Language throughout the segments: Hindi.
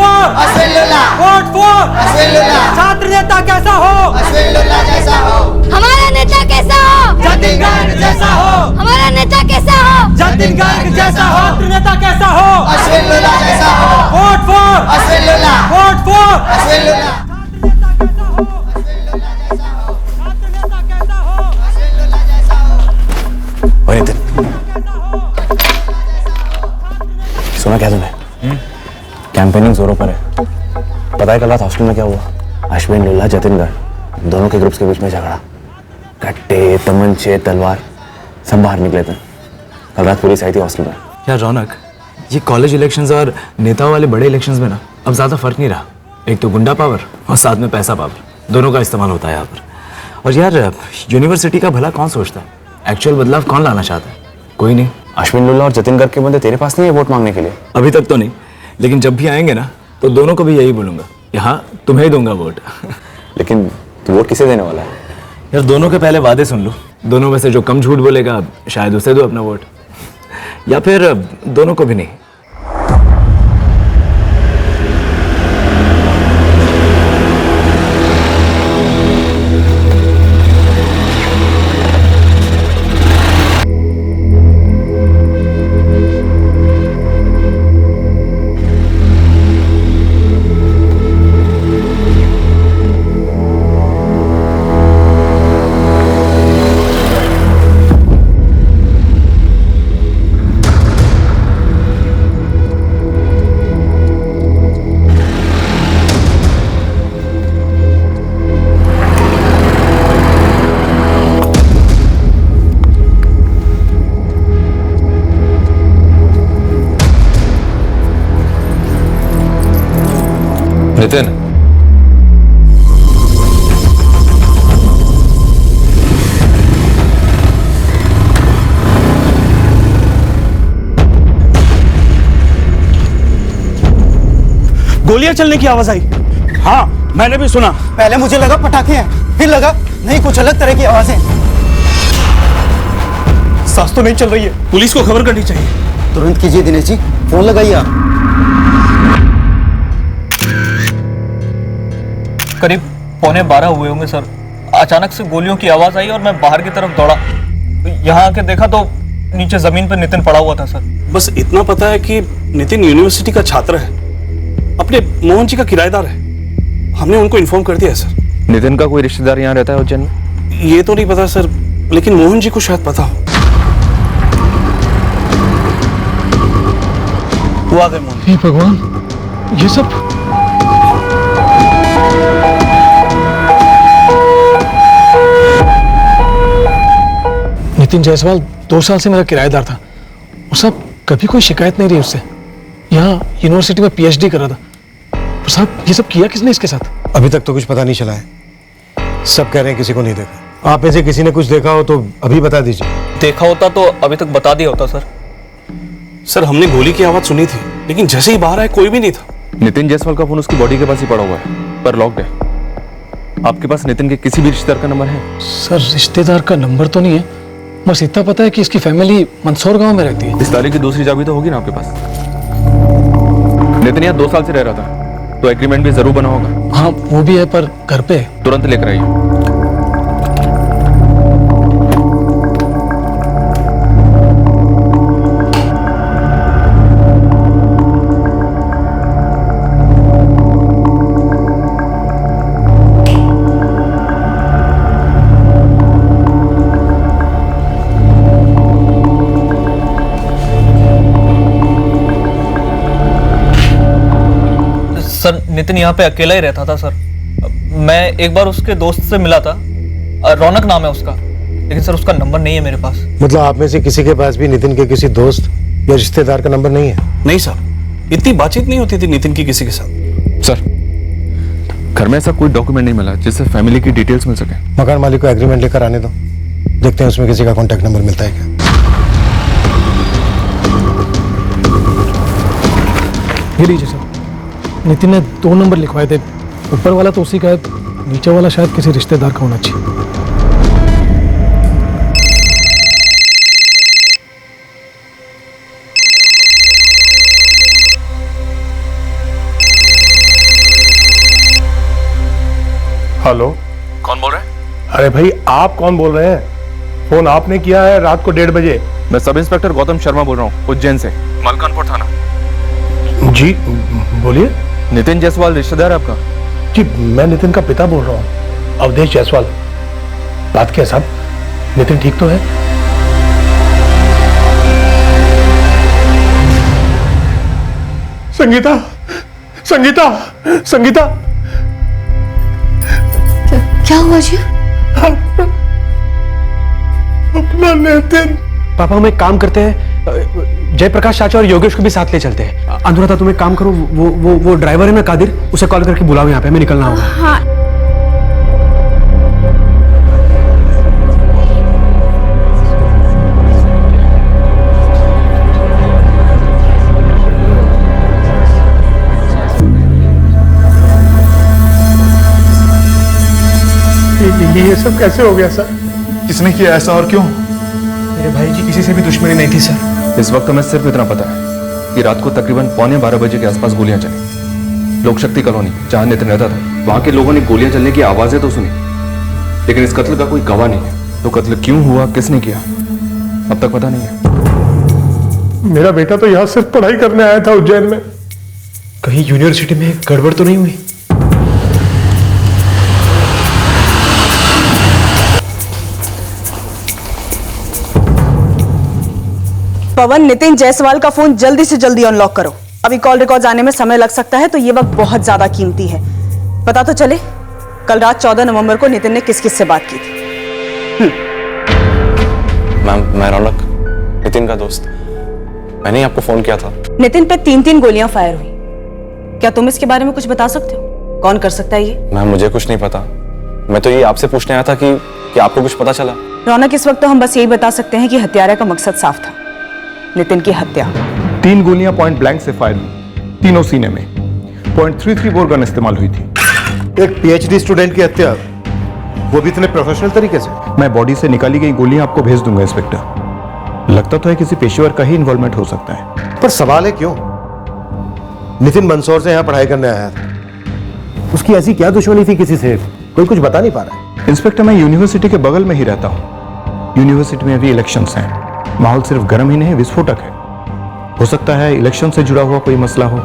फॉर अस्फिरुल्लाह, वोट फॉर अस्फिरुल्लाह, छात्र नेता कैसा हो, अस्फिरुल्लाह जैसा हो, हमारा नेता कैसा हो, जतिन गर्ग जैसा हो, हमारा नेता कैसा हो, जतिन गर्ग जैसा हो, छात्र नेता कैसा हो, अस्फिरुल्लाह जैसा हो, वोट फॉर अस्फिरुल्लाह, वोट फॉर अस्फिरुल्लाह, ओए नितिन, सुना क्या तूने? कैंपेनिंग जोरों पर है। पता है कल रात हॉस्टल में क्या हुआ? अश्विन लुल्ला, जतिन गर्ग दोनों के ग्रुप्स के बीच में झगड़ा। कट्टे, तमंचे, तलवार सब बाहर निकले थे। कल रात पुलिस आई थी हॉस्टल में। यार रौनक, ये कॉलेज इलेक्शंस और नेताओं वाले बड़े इलेक्शंस में ना अब ज्यादा फर्क नहीं रहा। एक तो गुंडा पावर और साथ में पैसा पावर, दोनों का इस्तेमाल होता है यहाँ पर। और यार यूनिवर्सिटी का भला कौन सोचता है? एक्चुअल बदलाव कौन लाना चाहता है? कोई नहीं। अश्विन लुल्ला और जतिन गर्ग के बंदे तेरे पास नहीं है वोट मांगने के लिए? अभी तक तो नहीं, लेकिन जब भी आएंगे ना तो दोनों को भी यही बोलूंगा, यहाँ तुम्हें ही दूंगा वोट। लेकिन तू वोट किसे देने वाला है? यार दोनों के पहले वादे सुन लो। दोनों में से जो कम झूठ बोलेगा शायद उसे दो अपना वोट, या फिर दोनों को भी नहीं। नितिन, गोलियां चलने की आवाज आई। हाँ, मैंने भी सुना। पहले मुझे लगा पटाखे हैं, फिर लगा नहीं कुछ अलग तरह की आवाजें। सांस तो नहीं चल रही है, पुलिस को खबर करनी चाहिए। तुरंत कीजिए दिनेश जी, फोन लगाइए आप। करीब 11:15 हुए होंगे सर। अचानक से गोलियों की आवाज आई और मैं बाहर की तरफ दौड़ा। यहाँ आके देखा तो नीचे जमीन पर नितिन पड़ा हुआ था सर। बस इतना पता है कि नितिन यूनिवर्सिटी का छात्र है, अपने मोहन जी का किराएदार है। हमने उनको इन्फॉर्म कर दिया है सर। नितिन का कोई रिश्तेदार यहाँ रहता है उज्जैन में? ये तो नहीं पता सर, लेकिन मोहन जी को शायद पता हो। वो आ गए मोहन। हे भगवान, ये सब नितिन जायसवाल 2 साल से मेरा किराएदार था और साहब कभी कोई शिकायत नहीं रही उससे। यहाँ यूनिवर्सिटी में पीएचडी कर रहा था। और साहब ये सब किया किसने इसके साथ? अभी तक तो कुछ पता नहीं चला है। सब कह रहे हैं किसी को नहीं देखा। आप में से किसी ने कुछ देखा हो तो अभी बता दीजिए। देखा होता तो अभी तक बता दिया होता सर। सर हमने गोली की आवाज सुनी थी, लेकिन जैसे ही बाहर आए कोई भी नहीं था। नितिन जायसवाल का फोन उसकी बॉडी के पास ही पड़ा हुआ है, पर लॉक्ड है। आपके पास नितिन के किसी भी रिश्तेदार का नंबर है? सर रिश्तेदार का नंबर तो नहीं है, बस इतना पता है कि इसकी फैमिली मंदसौर गांव में रहती है। इस तारीख की दूसरी चाबी तो होगी ना आपके पास? नितिन यहाँ 2 साल से रह रहा था, तो एग्रीमेंट भी जरूर बना होगा। हाँ वो भी है, पर घर पे है। तुरंत लेकर आइए। सर नितिन यहाँ पे अकेला ही रहता था सर। मैं एक बार उसके दोस्त से मिला था, रौनक नाम है उसका, लेकिन सर उसका नंबर नहीं है मेरे पास। मतलब आप में से किसी के पास भी नितिन के किसी दोस्त या रिश्तेदार का नंबर नहीं है? नहीं सर, इतनी बातचीत नहीं होती थी नितिन की किसी के साथ। सर घर में ऐसा कोई डॉक्यूमेंट नहीं मिला जिससे फैमिली की डिटेल्स मिल सके। मकान मालिक को एग्रीमेंट लेकर आने दो, देखते हैं उसमें किसी का कॉन्टैक्ट नंबर मिलता है क्या। ये लीजिए सर, नितिन ने 2 नंबर लिखवाए थे। ऊपर वाला तो उसी का है, नीचे वाला शायद किसी रिश्तेदार का होना चाहिए। हेलो, कौन बोल रहे हैं? अरे भाई आप कौन बोल रहे हैं? फोन आपने किया है रात को 1:30 बजे। मैं सब इंस्पेक्टर गौतम शर्मा बोल रहा हूँ, उज्जैन से, मलकानपुर थाना। जी बोलिए। नितिन जायसवाल रिश्तेदार है आपका? जी मैं नितिन का पिता बोल रहा हूँ, अवधेश जायसवाल। बात क्या साहब, नितिन ठीक तो है? संगीता, संगीता, संगीता, क्या हुआ जी? अपना नितिन। पापा हम एक काम करते हैं, जयप्रकाश चाचा और योगेश को भी साथ ले चलते हैं। अनुराधा तुम एक काम करो, वो ड्राइवर है ना कादिर, उसे कॉल करके बुलाओ यहाँ पे, हमें निकलना होगा। हाँ। ये सब कैसे हो गया सर? किसने किया ऐसा और क्यों? मेरे भाई जी किसी से भी दुश्मनी नहीं थी सर। इस वक्त हमें सिर्फ इतना पता है कि रात को तकरीबन 11:15 बजे के आसपास गोलियां चली। लोक शक्ति कॉलोनी जहां नितिन रहता था, वहां के लोगों ने गोलियां चलने की आवाजें तो सुनी, लेकिन इस कत्ल का कोई गवाह नहीं है। तो कत्ल क्यों हुआ, किसने किया, अब तक पता नहीं है। मेरा बेटा तो यहाँ सिर्फ पढ़ाई करने आया था उज्जैन में। कहीं यूनिवर्सिटी में गड़बड़ तो नहीं हुई? पवन, नितिन जायसवाल का फोन जल्दी से जल्दी अनलॉक करो। अभी कॉल रिकॉर्ड्स आने में समय लग सकता है, तो ये वक्त बहुत ज्यादा कीमती है। पता तो चले कल रात 14 नवंबर को नितिन ने किस किस से बात की थी। मैम, मैं रौनक, नितिन का दोस्त। मैंने ही आपको फोन किया था। नितिन पे 3 गोलियां फायर हुई। क्या तुम इसके बारे में कुछ बता सकते हो? कौन कर सकता है ये? मैम मुझे कुछ नहीं पता, मैं तो ये आपसे पूछने आया था कि आपको कुछ पता चला। रौनक, इस वक्त तो हम बस यही बता सकते हैं कि हत्यारे का मकसद साफ था, नितिन की हत्या। 3 गोलियां पॉइंट ब्लैंक से फायर हुई, तीनों सीने में। .33 बोर गन इस्तेमाल हुई थी। एक पीएचडी स्टूडेंट की हत्या, वो भी इतने प्रोफेशनल तरीके से? मैं बॉडी से निकाली गई गोलियां आपको भेज दूंगा इंस्पेक्टर। लगता तो है किसी पेशेवर का ही इन्वॉल्वमेंट हो सकता है। पर सवाल है क्यों? नितिन मंदसौर से यहाँ पढ़ाई करने आया था, उसकी ऐसी क्या दुश्मनी थी किसी से? कोई कुछ बता नहीं पा रहा है। इंस्पेक्टर, मैं यूनिवर्सिटी के बगल में ही रहता हूँ। यूनिवर्सिटी में अभी इलेक्शंस हैं, माहौल सिर्फ गर्म ही नहीं विस्फोटक है। हो सकता है इलेक्शन से जुड़ा हुआ कोई मसला हो।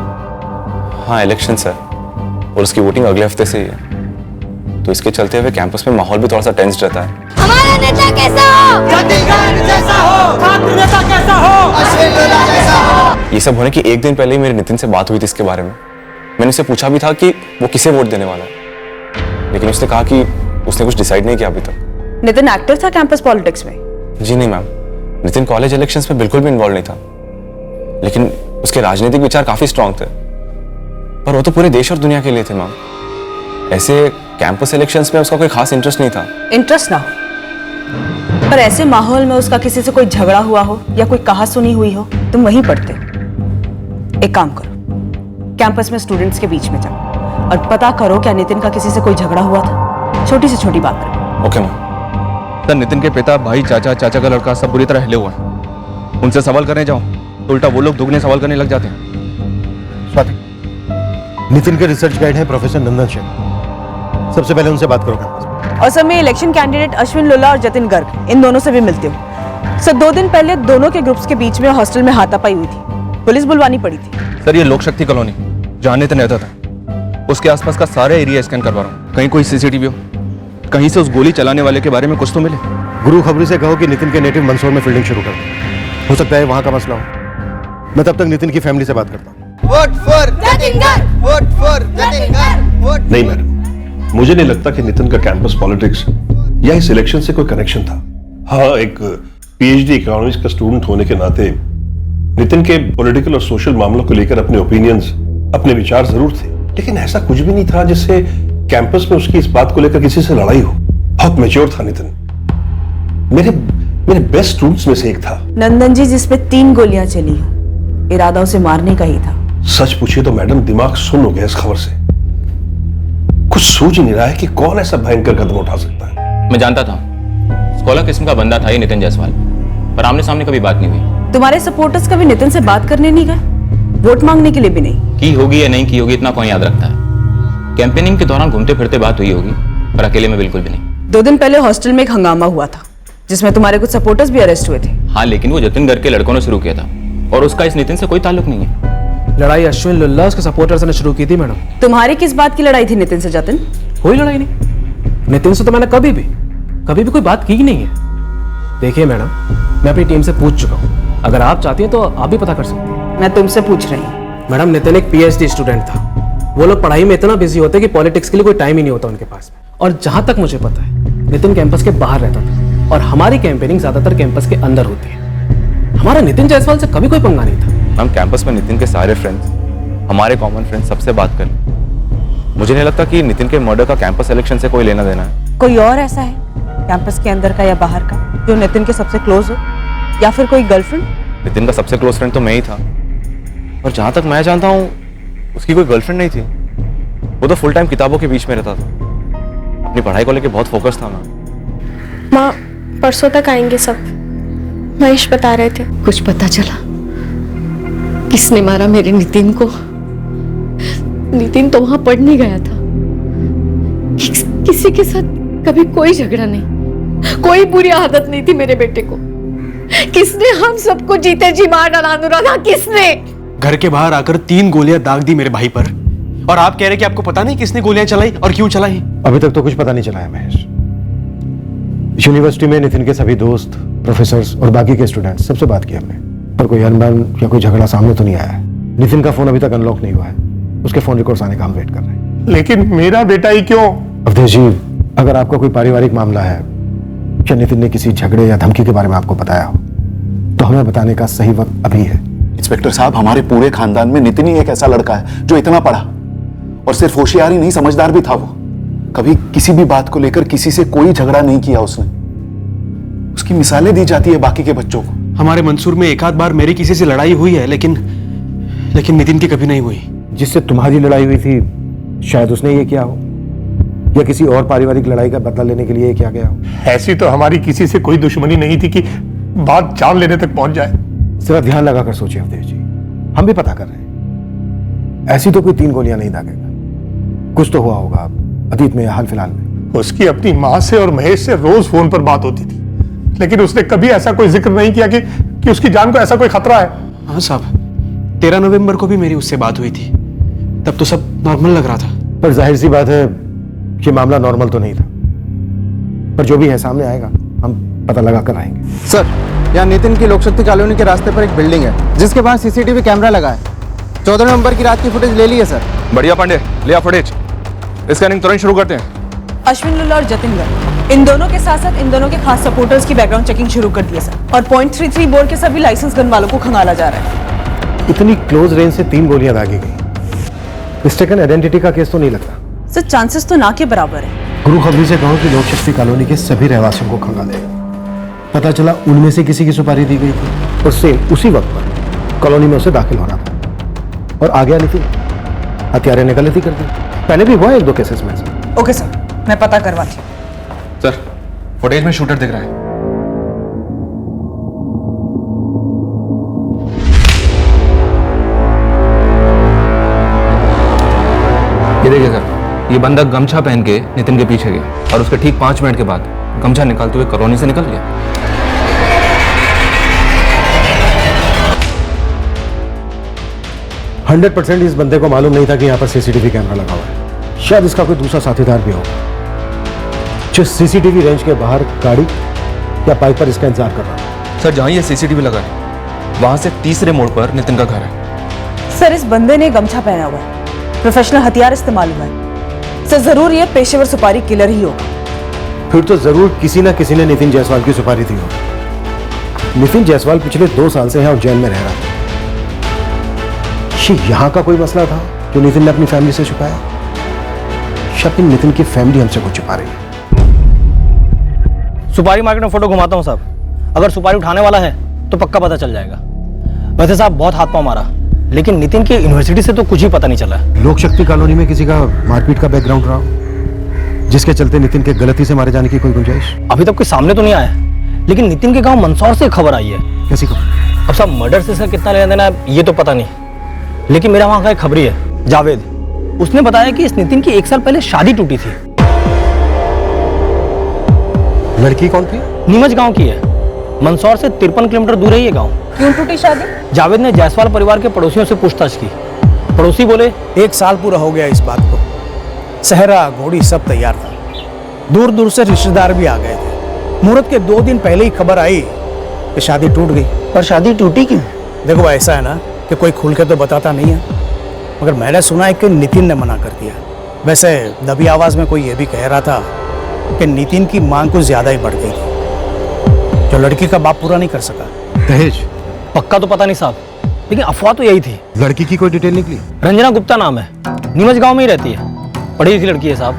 हाँ, इलेक्शन है और उसकी वोटिंग अगले हफ्ते से ही है, तो इसके चलते हुए कैंपस में माहौल भी थोड़ा सा टेंस रहता है। हमारा नेता कैसा हो? चंडीगढ़ जैसा हो, छात्र नेता कैसा हो, अश्विन लोला जैसा हो। ये सब होने की एक दिन पहले ही मेरे नितिन से बात हुई थी इसके बारे में। मैंने उससे पूछा भी था कि वो किसे वोट देने वाला है, लेकिन उसने कहा कि उसने कुछ डिसाइड नहीं किया अभी तक। नितिन एक्टिव था कैंपस पॉलिटिक्स में? जी नहीं मैम, नितिन कॉलेज इलेक्शंस में बिल्कुल भी इन्वॉल्व नहीं था, लेकिन उसके राजनीतिक विचार काफी स्ट्रांग थे। पर वो तो पूरे देश और दुनिया के लिए थे मैम। ऐसे कैंपस इलेक्शंस में उसका कोई खास इंटरेस्ट नहीं था। इंटरेस्ट ना हो, पर ऐसे माहौल में उसका किसी से कोई झगड़ा हुआ हो या कोई कहा सुनी हुई हो, तुम वहीं पढ़ते। एक काम करो, कैंपस में स्टूडेंट्स के बीच में जाओ और पता करो क्या नितिन का किसी से कोई झगड़ा हुआ था। छोटी से छोटी बात करो। Okay ma'am. सर, नितिन के पिता, भाई, चाचा, चाचा का लड़का सब बुरी तरह हिले हुए हैं। उनसे सवाल करने जाओ तो उल्टा वो लोग दुगने सवाल करने लग जाते हैं। स्वाति, नितिन के रिसर्च गाइड है प्रोफेसर नंदन शेख, सबसे पहले उनसे बात करो कैंपस में। और सर, मैं इलेक्शन कैंडिडेट अश्विन लोला और जतिन गर्ग, इन दोनों से भी मिलती हूँ। सर, 2 दिन पहले दोनों के ग्रुप्स के बीच में हॉस्टल में हाथापाई हुई थी, पुलिस बुलवानी पड़ी थी। सर, ये लोक शक्ति कॉलोनी जहाँ नितिन रहता था, उसके आसपास का सारा एरिया स्कैन करवा रहा हूँ। कहीं कोई सीसीटीवी हो, कहीं से उस गोली चलाने वाले के बारे में कुछ तो मिले। गुरु खबरी से कहो कि नितिन के नेटिव मंदसौर में फील्डिंग शुरू कर दो, हो सकता है वहां का मसला हो। मैं तब तक नितिन की फैमिली से बात करता हूँ। Vote for Jatin Garg, vote for Jatin Garg, vote. नहीं मैडम, मुझे नहीं लगता कि नितिन का कैंपस पॉलिटिक्स या इस इलेक्शन से कोई कनेक्शन था। हाँ, एक पीएचडी इकोनॉमिक्स का स्टूडेंट होने के नाते नितिन के पॉलिटिकल और सोशल मामलों को लेकर अपने ओपिनियंस, अपने विचार जरूर थे, लेकिन ऐसा कुछ भी नहीं था जिससे कैंपस में उसकी इस बात को लेकर किसी से लड़ाई हो। बहुत मैच्योर था नितिन, मेरे बेस्ट स्टूडेंट्स में से एक था। नंदन जी, जिसमें 3 गोलियां चली हो, इरादा उसे मारने का ही था। सच पूछिए तो मैडम, दिमाग सुन्न हो गया इस खबर से। कुछ सोच ही नहीं रहा है कि कौन ऐसा भयंकर कदम उठा सकता है। मैं जानता था स्कॉलर किस्म का बंदा था ये नितिन जायसवाल, पर आमने सामने कभी बात नहीं हुई। तुम्हारे सपोर्टर्स कभी नितिन से बात करने नहीं गए, वोट मांगने के लिए भी नहीं? की होगी या नहीं की होगी इतना कौन याद रखता है। कैंपेनिंग के दौरान घूमते फिरते बात हुई होगी, पर अकेले में बिल्कुल भी नहीं। 2 दिन पहले हॉस्टल में एक हंगामा हुआ था जिसमें तुम्हारे कुछ सपोर्टर्स भी अरेस्ट हुए थे। हाँ, लेकिन वो जतिन घर के लड़कों ने शुरू किया था और उसका इस नितिन से कोई ताल्लुक नहीं है। लड़ाई अश्विन लुल्ला उसके सपोर्टर्स ने शुरू की थी मैडम। तुम्हारी किस बात की लड़ाई थी नितिन से जतिन? कोई लड़ाई नहीं, नितिन से तो मैंने कभी भी कोई बात की ही नहीं है। देखिए मैडम, मैं अपनी टीम से पूछ चुका हूँ, अगर आप चाहती हैं तो आप भी पता कर सकते हैं। मैं तुमसे पूछ रही हूँ। मैडम, नितिन एक PhD स्टूडेंट था। वो लोग पढ़ाई में इतना बिजी होते कि पॉलिटिक्स के लिए कोई टाइम ही नहीं होता उनके पास में। और जहां तक मुझे पता है, नितिन कैंपस के बाहर रहता था और हमारी कैंपेनिंग ज्यादातर कैंपस के अंदर होती है। हमारा नितिन जायसवाल से कभी कोई पंगा नहीं था। हम कैंपस में नितिन के सारे फ्रेंड्स, हमारे कॉमन फ्रेंड्स, सबसे बात करें। मुझे नहीं लगता कि नितिन के मर्डर का कैंपस इलेक्शन से कोई लेना देना है। कोई और ऐसा है कैंपस के अंदर का या बाहर का जो नितिन के सबसे क्लोज हो, या फिर कोई गर्लफ्रेंड? नितिन का सबसे क्लोज फ्रेंड तो मैं ही था, और जहां तक मैं जानता हूँ उसकी कोई गर्लफ्रेंड नहीं थी। वो तो फुल टाइम किताबों के बीच में रहता था, अपनी पढ़ाई को लेकर बहुत फोकस था। माँ परसों तक आएंगे सब, महेश बता रहे थे। कुछ पता चला किसने मारा मेरे नितिन को? नितिन तो वहां पढ़ने गया था, किसी के साथ कभी कोई झगड़ा नहीं, कोई बुरी आदत नहीं थी मेरे बेटे को। किसने हम सबको जीते जी मार डाला अनुराधा? किसने? घर के बाहर आकर 3 गोलियां दाग दी मेरे भाई पर, और आप कह रहे कि आपको पता नहीं किसने गोलियां चलाई और क्यों चलाई? अभी तक तो कुछ पता नहीं चला है महेश। यूनिवर्सिटी में नितिन के सभी दोस्त, प्रोफेसर्स और बाकी के स्टूडेंट्स सबसे बात की हमने, पर कोई अनबन या कोई झगड़ा सामने तो नहीं आया है। नितिन का फोन अभी तक अनलॉक नहीं हुआ है, उसके फोन रिकॉर्ड्स आने का हम वेट कर रहे हैं। लेकिन मेरा बेटा ही क्यों? अवधेश जी, अगर आपका कोई पारिवारिक मामला है या नितिन ने किसी झगड़े या धमकी के बारे में आपको बताया हो, तो हमें बताने का सही वक्त अभी है। इंस्पेक्टर साहब, हमारे पूरे खानदान में नितिन ही एक ऐसा लड़का है जो इतना पढ़ा, और सिर्फ होशियार ही नहीं, समझदार भी था। वो कभी किसी भी बात को लेकर किसी से कोई झगड़ा नहीं किया उसने। उसकी मिसालें दी जाती है बाकी के बच्चों को। हमारे मंसूर में एक आध बार मेरी किसी से लड़ाई हुई है, लेकिन नितिन की कभी नहीं हुई। जिससे तुम्हारी लड़ाई हुई थी शायद उसने ये किया हो, या किसी और पारिवारिक लड़ाई का बदला लेने के लिए किया गया हो। ऐसी तो हमारी किसी से कोई दुश्मनी नहीं थी कि बात जान लेने तक पहुंच जाए। जरा ध्यान लगाकर सोचिए अवधेश जी, हम भी पता कर रहे हैं। ऐसी तो कोई 3 गोलियां नहीं दागेगा, कुछ तो हुआ होगा अतीत में या हाल फिलहाल में। उसकी अपनी माँ से और महेश से रोज फोन पर बात होती थी, लेकिन उसने कभी ऐसा कोई जिक्र नहीं किया कि उसकी जान को ऐसा कोई खतरा है। हाँ साहब, 13 नवंबर को भी मेरी उससे बात हुई थी, तब तो सब नॉर्मल लग रहा था। पर जाहिर सी बात है कि मामला नॉर्मल तो नहीं था, पर जो भी है सामने आएगा, हम पता लगा कर आएंगे। सर, यहाँ नितिन की लोकशक्ति कॉलोनी के रास्ते पर एक बिल्डिंग है जिसके पास CCTV कैमरा लगा है। 14 नवंबर की रात की फुटेज ले ली है सर। बढ़िया पांडे, लिया फुटेज। स्कैनिंग तुरंत शुरू करते हैं। अश्विन लुल्ला और जतिन गर्ग, इन दोनों के साथ साथ इन दोनों के खास सपोर्टर्स की बैकग्राउंड चेकिंग शुरू कर दी है सर, और .33 बोर के सभी लाइसेंस गन वालों को खंगाला जा रहा है। इतनी क्लोज रेंज से 3 गोलियां दागी गई। मिस्टेकन आइडेंटिटी का केस तो नहीं लगता सर? चांसेस तो ना के बराबर है। गुरु खबरी से कहो कि लोकशक्ति कॉलोनी के सभी रहवासियों को खंगालेगा। पता चला उनमें से किसी की सुपारी दी गई थी और सेम उसी वक्त पर कॉलोनी में उसे दाखिल होना था, और आ गया नितिन। हत्यारे ने गलती कर दी। पहले भी हुआ 1-2 केसेस में। ओके सर, मैं पता करवाती हूँ। सर, फुटेज में शूटर दिख रहा है। ये देखिए सर, ये बंदा गमछा पहन के नितिन के पीछे गया और उसके ठीक 5 मिनट के बाद गमछा निकालते हुए कॉलोनी से निकल गया। 100% इस बंदे को मालूम नहीं था कि यहाँ पर CCTV कैमरा लगा हुआ है। शायद इसका कोई दूसरा साथीदार भी होगा जो CCTV रेंज के बाहर गाड़ी या बाइक पर इसका इंतजार कर रहा है। सर, जहाँ ये CCTV लगा है वहां से तीसरे मोड़ पर नितिन का घर है। सर, इस बंदे ने गमछा पहना हुआ है, प्रोफेशनल हथियार इस्तेमाल हुआ है। सर, जरूर ये पेशेवर सुपारी किलर ही होगा। फिर तो जरूर किसी ना किसी ने नितिन जायसवाल की सुपारी दी होगी। नितिन जायसवाल पिछले 2 साल से यहाँ जेल में रह रहा था। यहाँ का कोई मसला था जो नितिन ने अपनी फैमिली से छुपाया? शायद नितिन की फैमिली हमसे कुछ छुपा रही है। सुपारी मार्केट में फोटो घुमाता हूँ साहब, अगर सुपारी उठाने वाला है तो पक्का पता चल जाएगा। वैसे साहब बहुत हाथ पांव मारा, लेकिन नितिन की यूनिवर्सिटी से तो कुछ ही पता नहीं चला। लोकशक्ति कॉलोनी में किसी का मारपीट का बैकग्राउंड रहा, जिसके चलते नितिन के गलती से मारे जाने की कोई गुंजाइश? अभी तक कोई सामने तो नहीं आया, लेकिन नितिन के गांव मंदसौर से खबर आई है। कैसी खबर? अब साहब मर्डर से इसका कितना लेना देना है ये तो पता नहीं, लेकिन मेरा वहां का एक खबरी है जावेद, उसने बताया कि इस नितिन की 1 साल पहले शादी टूटी थी। लड़की कौन थी? नीमच गांव की है। मंदसौर से 53 किलोमीटर दूर है ये गांव। क्यों टूटी शादी? जावेद ने जायसवाल परिवार के पड़ोसियों से पूछताछ की। पड़ोसी बोले 1 साल पूरा हो गया इस बात को। सहरा घोड़ी सब तैयार था, दूर दूर से रिश्तेदार भी आ गए थे। मुहूर्त के 2 दिन पहले ही खबर आई कि शादी टूट गई। पर शादी टूटी क्यों? देखो ऐसा है ना कि कोई खुल के तो बताता नहीं है, मगर मैंने सुना है कि नितिन ने मना कर दिया। वैसे दबी आवाज में कोई ये भी कह रहा था कि नितिन की मांग कुछ ज्यादा ही बढ़ गई थी, जो लड़की का बाप पूरा नहीं कर सका। दहेज? पक्का तो पता नहीं साहब, लेकिन अफवाह तो यही थी। लड़की की कोई डिटेल निकली? रंजना गुप्ता नाम है, नीमच गांव में ही रहती है, पढ़ी लिखी लड़की है साहब।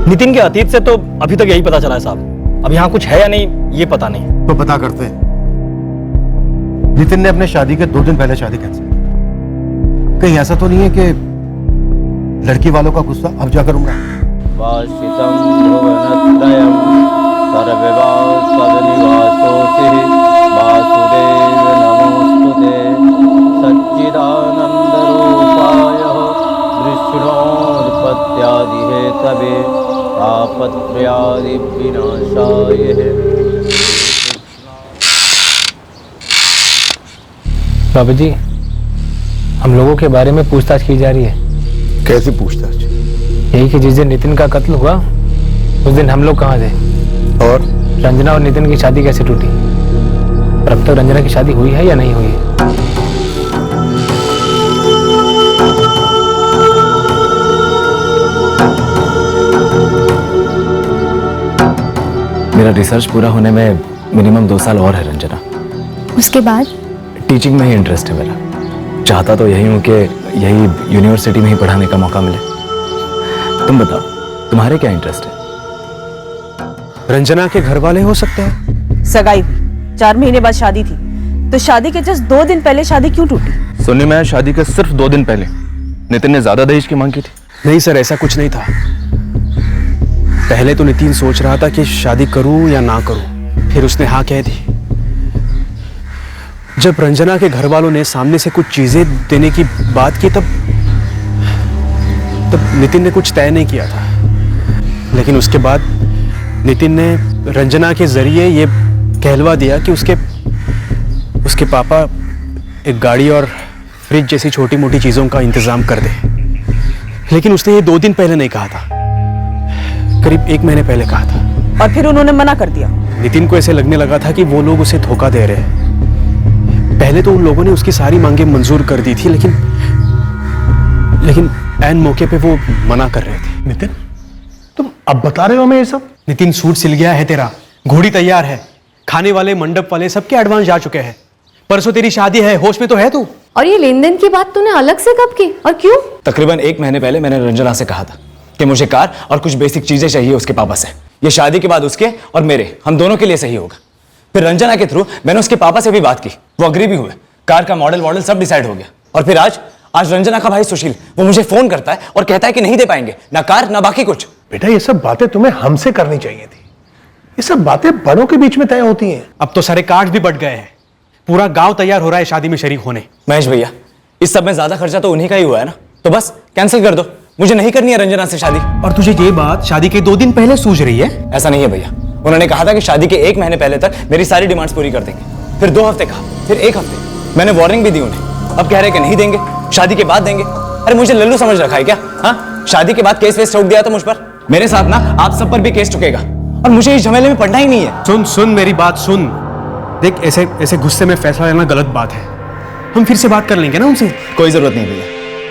नितिन के अतीत से तो अभी तक यही पता चला है साहब। अब यहाँ कुछ है या नहीं ये पता नहीं। तो पता करते हैं। नितिन ने अपने शादी के 2 दिन पहले शादी कैंसिल। कहीं ऐसा तो नहीं है कि लड़की वालों का गुस्सा अब जाकर उमड़ा? वासितं भुवनत्रयं सर्ववासवनिवासोऽसि वासुदेव नमोऽस्तुते सच्चिदानन्दरूपाय विष्णोत्पत्त्यादिहेतवे तापत्रयादिविनाशाय। बाबा जी, हम लोगों के बारे में पूछताछ की जा रही है। कैसी पूछताछ? यही कि जिस दिन नितिन का कत्ल हुआ उस दिन हम लोग कहाँ थे, और रंजना और नितिन की शादी कैसे टूटी, और अब तक रंजना की शादी हुई है या नहीं हुई है। मेरा रिसर्च पूरा होने में मिनिमम 2 साल और है रंजना। उसके बाद? टीचिंग में ही इंटरेस्ट है मेरा। चाहता तो यही हूँ कि यही यूनिवर्सिटी में ही पढ़ाने का मौका मिले। तुम बताओ, तुम्हारे क्या इंटरेस्ट है? रंजना के घर वाले हो सकते हैं। सगाई हुई, 4 महीने बाद शादी थी, तो शादी के जस्ट 2 दिन पहले शादी क्यों टूटी? सुनने में आया शादी के सिर्फ 2 दिन पहले नितिन ने ज्यादा दहेज की मांग की थी। नहीं सर, ऐसा कुछ नहीं था। पहले तो नितिन सोच रहा था कि शादी करूं या ना करूं, फिर उसने हाँ कह दी। जब रंजना के घर वालों ने सामने से कुछ चीजें देने की बात की तब नितिन ने कुछ तय नहीं किया था। लेकिन उसके बाद नितिन ने रंजना के जरिए ये कहलवा दिया कि उसके पापा एक गाड़ी और फ्रिज जैसी छोटी मोटी चीजों का इंतजाम कर दे। लेकिन उसने ये 2 दिन पहले नहीं कहा था, करीब 1 महीने पहले कहा था। और फिर उन्होंने मना कर दिया। नितिन को ऐसे लगने लगा था कि वो लोग उसे धोखा दे रहे हैं। पहले तो उन लोगों ने उसकी सारी मांगें मंजूर कर दी थी, लेकिन ऐन मौके पे वो मना कर रहे थे। नितिन, तुम अब बता रहे हो हमें ये सब? नितिन, सूट सिल गया है तेरा, घोड़ी तैयार है, खाने वाले मंडप वाले सबके एडवांस जा चुके हैं। परसों तेरी शादी है, होश में तो है तू? और ये लेन देन की बात तूने अलग से कब की और क्यों? तकरीबन 1 महीने पहले मैंने रंजना से कहा था कि मुझे कार और कुछ बेसिक चीजें चाहिए उसके पापा से। ये शादी के बाद उसके और मेरे, हम दोनों के लिए सही होगा। फिर रंजना के थ्रू मैंने उसके पापा से भी बात की, वो अग्री भी हुए। कार का मॉडल सब डिसाइड हो गया। और फिर आज रंजना का भाई सुशील वो मुझे फोन करता है और कहता है कि नहीं दे पाएंगे, ना कार ना बाकी कुछ। बेटा, ये सब बातें तुम्हें हमसे करनी चाहिए थी। ये सब बातें बड़ों के बीच में तय होती हैं। अब तो सारे कार्ड भी बट गए हैं, पूरा गांव तैयार हो रहा है शादी में शरीक होने। महेश भैया, इस सब में ज्यादा खर्चा तो उन्हीं का ही हुआ है ना, तो बस कैंसिल कर दो। मुझे नहीं करनी है रंजना से शादी। और तुझे ये बात शादी के 2 दिन पहले सूझ रही है? ऐसा नहीं है भैया, उन्होंने कहा था कि शादी के 1 महीने पहले तक मेरी सारी डिमांड्स पूरी कर देंगे। फिर 2 हफ्ते कहा, फिर 1 हफ्ते। मैंने वार्निंग भी दी उन्हें, अब कह रहे कि नहीं देंगे, शादी के बाद देंगे। अरे मुझे लल्लू समझ रखा है क्या? हाँ, शादी के बाद केस वेस ठोक दिया तो मुझ पर, मेरे साथ ना आप सब पर भी केस ठुकेगा और मुझे इस झमेले में पड़ना ही नहीं है। सुन मेरी बात सुन। देख, ऐसे गुस्से में फैसला लेना गलत बात है। हम फिर से बात कर लेंगे ना उनसे। कोई जरूरत नहीं भैया,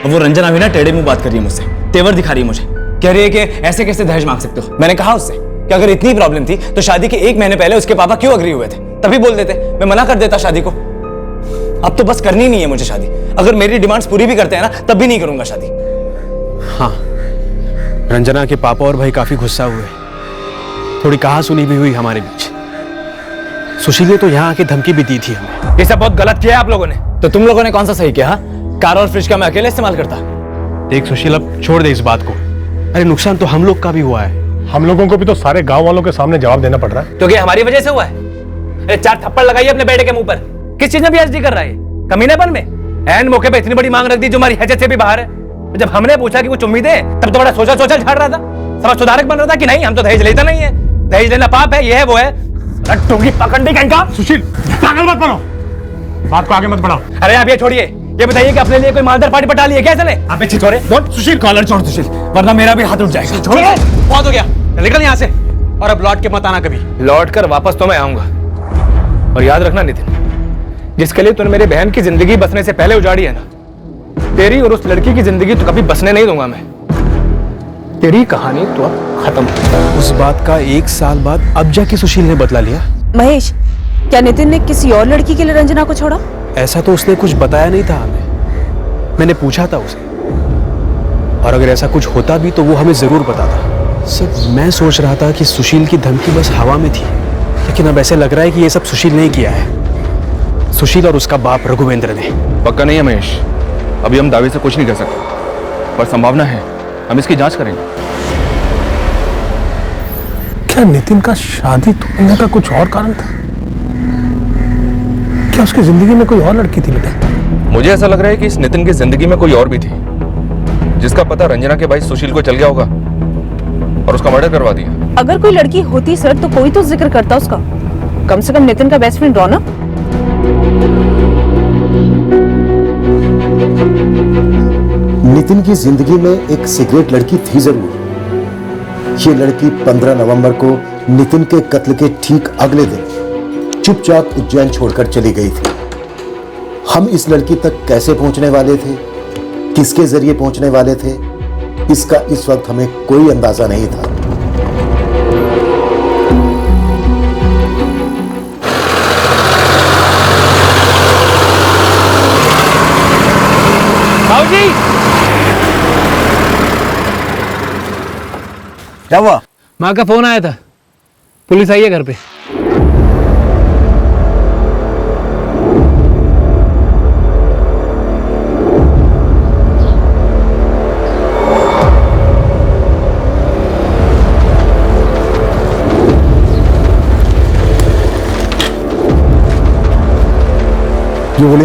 वो रंजना भी ना टेढ़े मुंह बात कर रही है मुझसे, तेवर दिखा रही है मुझे, कह रही है कि ऐसे कैसे दहेज मांग सकते हो। मैंने कहा उससे कि अगर इतनी प्रॉब्लम थी तो शादी के 1 महीने पहले उसके पापा क्यों अग्री हुए थे, तभी बोल देते, मैं मना कर देता शादी को। अब तो बस करनी नहीं है मुझे शादी। अगर मेरी डिमांड्स पूरी भी करते हैं ना तब भी नहीं करूंगा शादी। हाँ, रंजना के पापा और भाई काफी गुस्सा हुए, थोड़ी कहा सुनी भी हुई हमारे बीच। सुशील ने तो यहाँ आके धमकी भी दी थी हमें। ये सब बहुत गलत किया है आप लोगों ने। तो तुम लोगों ने कौन सा सही किया? कार और फ्रिज का मैं अकेले इस्तेमाल करता। देख सुशील, अब छोड़ दे इस बात को। अरे नुकसान तो हम लोग का भी हुआ है। हम लोगों को भी तो सारे गांव वालों के सामने जवाब देना पड़ रहा है। क्योंकि हमारी वजह से हुआ है। अरे 4 थप्पड़ लगाइए अपने बेटे के मुंह पर। किस चीज में पीएचडी कर रहा है? कमीनेपन में? एंड मौके पे इतनी बड़ी मांग रख दी जो हमारी हैसियत से भी बाहर है। जब हमने पूछा कि कुछ उम्मीद है तब तो बड़ा सोचा सोचा झाड़ रहा था, समझ सुधारक बन रहा था कि नहीं हम तो दहेज लेता नहीं है, दहेज लेना पाप है, ये है वो है। टूंगी पकड़ने का सुशील पागल मत बनो, बात को आगे मत बढ़ाओ। अरे आप ये छोड़िए, ये बताइए कि अपने लिए कोई मालदार पार्टी पटा ली है क्या चले? आप अच्छी छोड़े सुशील कॉलर छोड़ सुशील, वरना मेरा भी हाथ उठ जाएगा। छोड़ो, बहुत हो गया, निकल यहाँ से और अब लौट के मत आना कभी। लौट कर वापस तो मैं आऊंगा। और याद रखना नितिन, जिसके लिए तूने मेरी बहन की जिंदगी बसने से पहले उजाड़ी है ना, तेरी और उस लड़की की जिंदगी तो कभी बसने नहीं दूंगा मैं। तेरी कहानी तो अब खत्म। उस बात का 1 साल बाद अब जाके सुशील ने बदला लिया। महेश, क्या नितिन ने किसी और लड़की के लिए रंजना को छोड़ा? ऐसा तो उसने कुछ बताया नहीं था हमें, मैंने पूछा था उसे, और अगर ऐसा कुछ होता भी तो वो हमें जरूर बताता। सर मैं सोच रहा था कि सुशील की धमकी बस हवा में थी, लेकिन अब ऐसे लग रहा है कि ये सब सुशील ने ही किया है, सुशील और उसका बाप रघुवेंद्र ने। पक्का नहीं है महेश, अभी हम दावे से कुछ नहीं कर सकते, पर संभावना है, हम इसकी जांच करेंगे। क्या नितिन का शादी तोड़ने का कुछ और कारण था? क्या उसकी जिंदगी में कोई और लड़की थी बेटा? मुझे ऐसा लग रहा है कि इस नितिन की जिंदगी में कोई और भी थी, जिसका पता रंजना के भाई सुशील को चल गया होगा और उसका मर्डर करवा दिया। अगर कोई लड़की होती सर तो कोई तो जिक्र करता उसका, कम से कम नितिन का बेस्ट फ्रेंड रौनक। नितिन की जिंदगी में एक सिगरेट लड़की थी जरूर। ये लड़की 15 नवंबर को नितिन के कत्ल के ठीक अगले दिन चुपचाप उज्जैन छोड़कर चली गई थी। हम इस लड़की तक कैसे पहुंचने वाले थे, किसके जरिए पहुंचने वाले थे, इसका इस वक्त हमें कोई अंदाजा नहीं था। बाबूजी, क्या हुआ? माँ का फोन आया था, पुलिस आई है घर पे। जो बोले?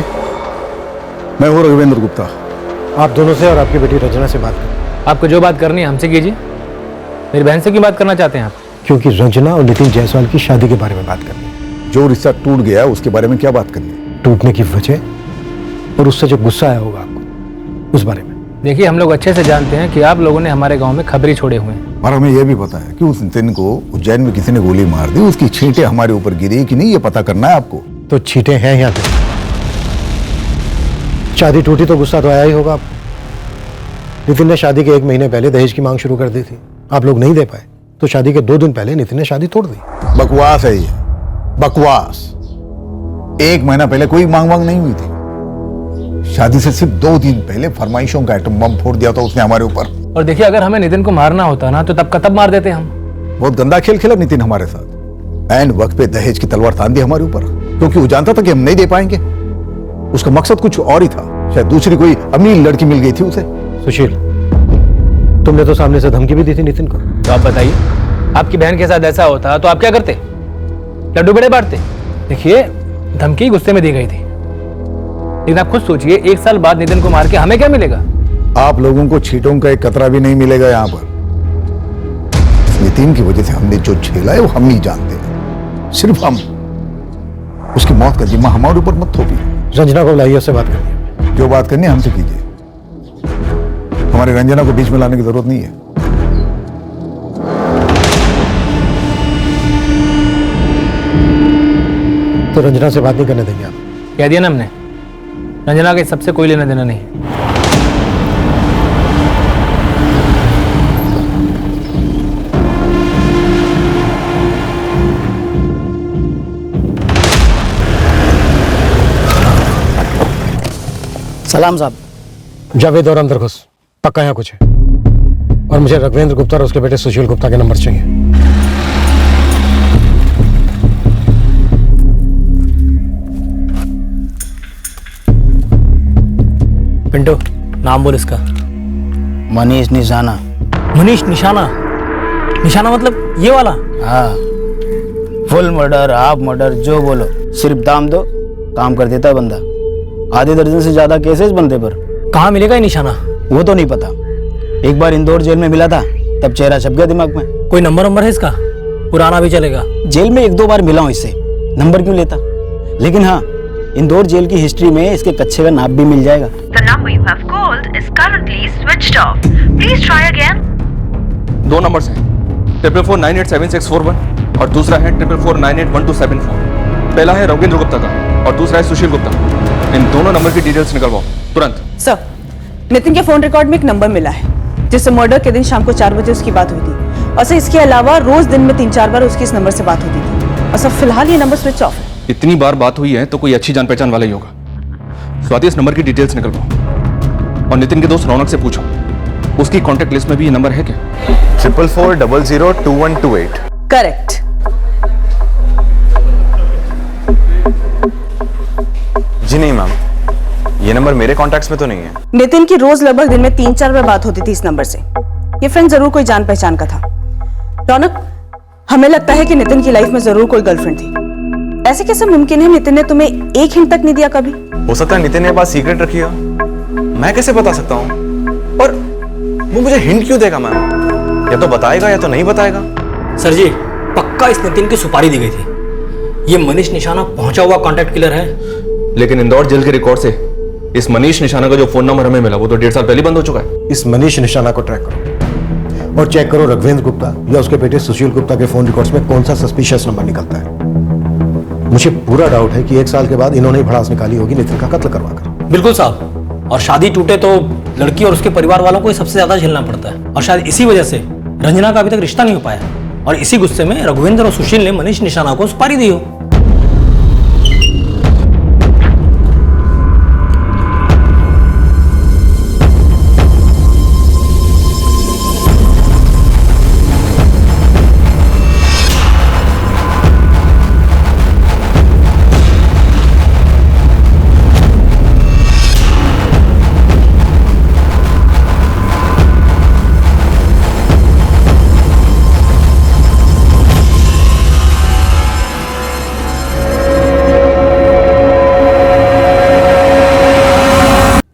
मैं हूँ रघुवेंद्र गुप्ता। आप दोनों से और आपकी बेटी रंजना से बात करें। आपको जो बात करनी है हमसे कीजिए, मेरी बहन से क्यों बात करना चाहते हैं आप? क्योंकि रंजना और नितिन जायसवाल की शादी के बारे में बात करनी है। जो रिश्ता टूट गया उसके बारे में क्या बात करनी है? टूटने की वजह और उससे जो गुस्सा आया होगा आपको, उस बारे में। देखिए, हम लोग अच्छे से जानते हैं कि आप लोगों ने हमारे गांव में खबरी छोड़े हुए हैं, और हमें यह भी पता है कि उस नितिन को उज्जैन में किसी ने गोली मार दी, उसकी छींटें हमारे ऊपर गिरी कि नहीं, ये पता करना है आपको। तो छींटें हैं यहाँ पे। शादी टूटी तो गुस्सा तो आया ही होगा आपको। नितिन ने शादी के 1 महीने पहले दहेज की मांग शुरू कर दी थी, आप लोग नहीं दे पाए, तो शादी के 2 दिन पहले नितिन ने शादी तोड़ दी। बकवास है ये, बकवास। 1 महीना पहले कोई मांग वांग नहीं हुई थी। शादी से सिर्फ 2 दिन पहले फरमाइशों का एटम बम फोड़ दिया था उसने हमारे ऊपर। और देखिए, अगर हमें नितिन को मारना होता ना तो तब का तब मार देते हम। बहुत गंदा खेल खेला नितिन हमारे साथ। एंड वक्त पे दहेज की तलवार तान दी हमारे ऊपर, क्योंकि वो जानता था कि हम नहीं दे पाएंगे। उसका मकसद कुछ और ही था, शायद दूसरी कोई अमीर लड़की मिल गई थी उसे। सुशील, तुमने तो सामने से धमकी भी दी थी नितिन को। तो आप बताइए, आपकी बहन के साथ ऐसा होता तो आप क्या करते? लड्डू बड़े बांटते? देखिए, धमकी गुस्से में दी गई थी, लेकिन आप खुद सोचिए, 1 साल बाद नितिन को मार के हमें क्या मिलेगा? आप लोगों को छींटों का एक कतरा भी नहीं मिलेगा यहाँ पर। नितिन की वजह से हमने जो झेला है वो हम ही जानते हैं, सिर्फ हम। उसकी मौत का जिम्मा हमारे ऊपर मत थोपिए। रंजना को बुलाइए, उससे बात करनी है। जो बात करनी है हमसे कीजिए, हमारी रंजना को बीच में लाने की जरूरत नहीं है। तो रंजना से बात नहीं करने देंगे आप? कह दिया ना हमने, रंजना के सबसे कोई लेना देना नहीं। सलाम साहब। जावेद और अंदर घुस, पक्का यहाँ कुछ है। और मुझे रघुवेंद्र गुप्ता और उसके बेटे सुशील गुप्ता के नंबर चाहिए। पिंटू, नाम बोल इसका। मनीष निशाना। मनीष निशाना? निशाना मतलब ये वाला? हाँ, फुल मर्डर, हाफ मर्डर, जो बोलो, सिर्फ दाम दो, काम कर देता बंदा। आधे दर्जन से ज्यादा केसेस बनते पर। कहाँ मिलेगा ये निशाना? वो तो नहीं पता। एक बार इंदौर जेल में मिला था, तब चेहरा छप गया दिमाग में। कोई नंबर है इसका? पुराना भी चलेगा? जेल में 1-2 बार मिला हूं इससे, नंबर क्यों लेता। लेकिन हाँ, इंदौर जेल की हिस्ट्री में इसके कच्चे का नाप भी मिल जाएगा। The number you have called is currently switched off. Please try again. 2 numbers हैं, 44987641 और दूसरा है 44498127 पहला है रविंद्र गुप्ता का और दूसरा है सुशील गुप्ता। इन दोनों नंबर की डिटेल्स निकलवाओ तुरंत। सर, नितिन के फोन रिकॉर्ड में एक नंबर मिला है जिससे मर्डर के दिन शाम को 4 बजे उसकी बात हुई थी। और सर, इसके अलावा रोज दिन में 3-4 बार उसकी इस नंबर से बात होती थी। और सर, फिलहाल ये नंबर स्विच ऑफ है। इतनी बार बात हुई है तो कोई अच्छी जान पहचान वाला ही होगा। स्वाति, इस नंबर की डिटेल्स निकलवाओ और नितिन के दोस्त रौनक से पूछो उसकी कॉन्टेक्ट लिस्ट में भी ये नंबर है क्या? 44402128। करेक्ट। जी नहीं मैम, ये नंबर मेरे कॉन्टैक्ट्स में तो नहीं है। नितिन की रोज लगभग दिन में 3-4 बार बात होती थी इस नंबर से। ये फ्रेंड जरूर कोई जान पहचान का था। रौनक, हमें लगता है कि नितिन की लाइफ में जरूर कोई गर्लफ्रेंड थी। ऐसे कैसे मुमकिन है नितिन ने तुम्हें एक हिंट तक नहीं दिया कभी? हो सकता है नितिन ने बात सीक्रेट रखी हो, मैं कैसे बता सकता हूँ? और वो मुझे हिंट क्यों देगा मैम? या तो बताएगा या तो नहीं बताएगा। सर जी, पक्का इस नितिन की सुपारी दी गई थी। ये मनीष निशाना पहुंचा हुआ कॉन्टैक्ट किलर है। लेकिन इंदौर जेल के रिकॉर्ड से इस मनीष निशाना का जो फोन नंबर हमें मिला वो तो 1.5 साल पहले बंद हो चुका है। इस मनीष निशाना को ट्रैक करो और चेक करो रघुवेंद्र गुप्ता या उसके बेटे सुशील गुप्ता के फोन रिकॉर्ड्स में कौन सा सस्पिशियस नंबर निकलता है। मुझे पूरा डाउट है कि 1 साल के बाद इन्होंने ही भड़ास निकाली होगी नितिन का कत्ल करवाकर। बिल्कुल साहब, और शादी टूटे तो लड़की और उसके परिवार वालों को ही सबसे ज्यादा झेलना पड़ता है। और शायद इसी वजह से रंजना का अभी तक रिश्ता नहीं हो पाया और इसी गुस्से में रघुवेंद्र और सुशील ने मनीष निशाना को सुपारी दी हो।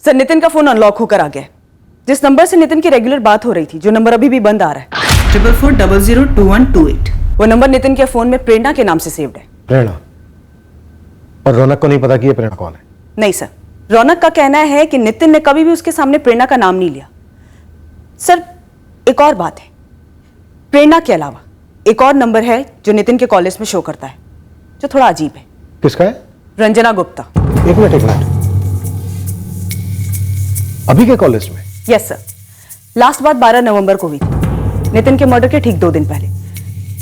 सर, नितिन का फोन अनलॉक होकर आ गया। जिस नंबर से नितिन की रेगुलर बात हो रही थी, जो नंबर अभी भी बंद आ रहा है 44002128, वो नंबर नितिन के फोन में प्रेरणा के नाम से सेव्ड है। प्रेरणा? और रौनक को नहीं पता कि ये प्रेरणा कौन है? नहीं सर, रौनक का कहना है कि नितिन ने कभी भी उसके सामने प्रेरणा का नाम नहीं लिया। सर, एक और बात है, प्रेरणा के अलावा एक और नंबर है जो नितिन के कॉलेज में शो करता है, जो थोड़ा अजीब है। किसका है? रंजना गुप्ता। एक मिनट, अभी के कॉलेज में? यस सर, लास्ट बात 12 नवंबर को हुई थी, नितिन के मर्डर के ठीक 2 दिन पहले।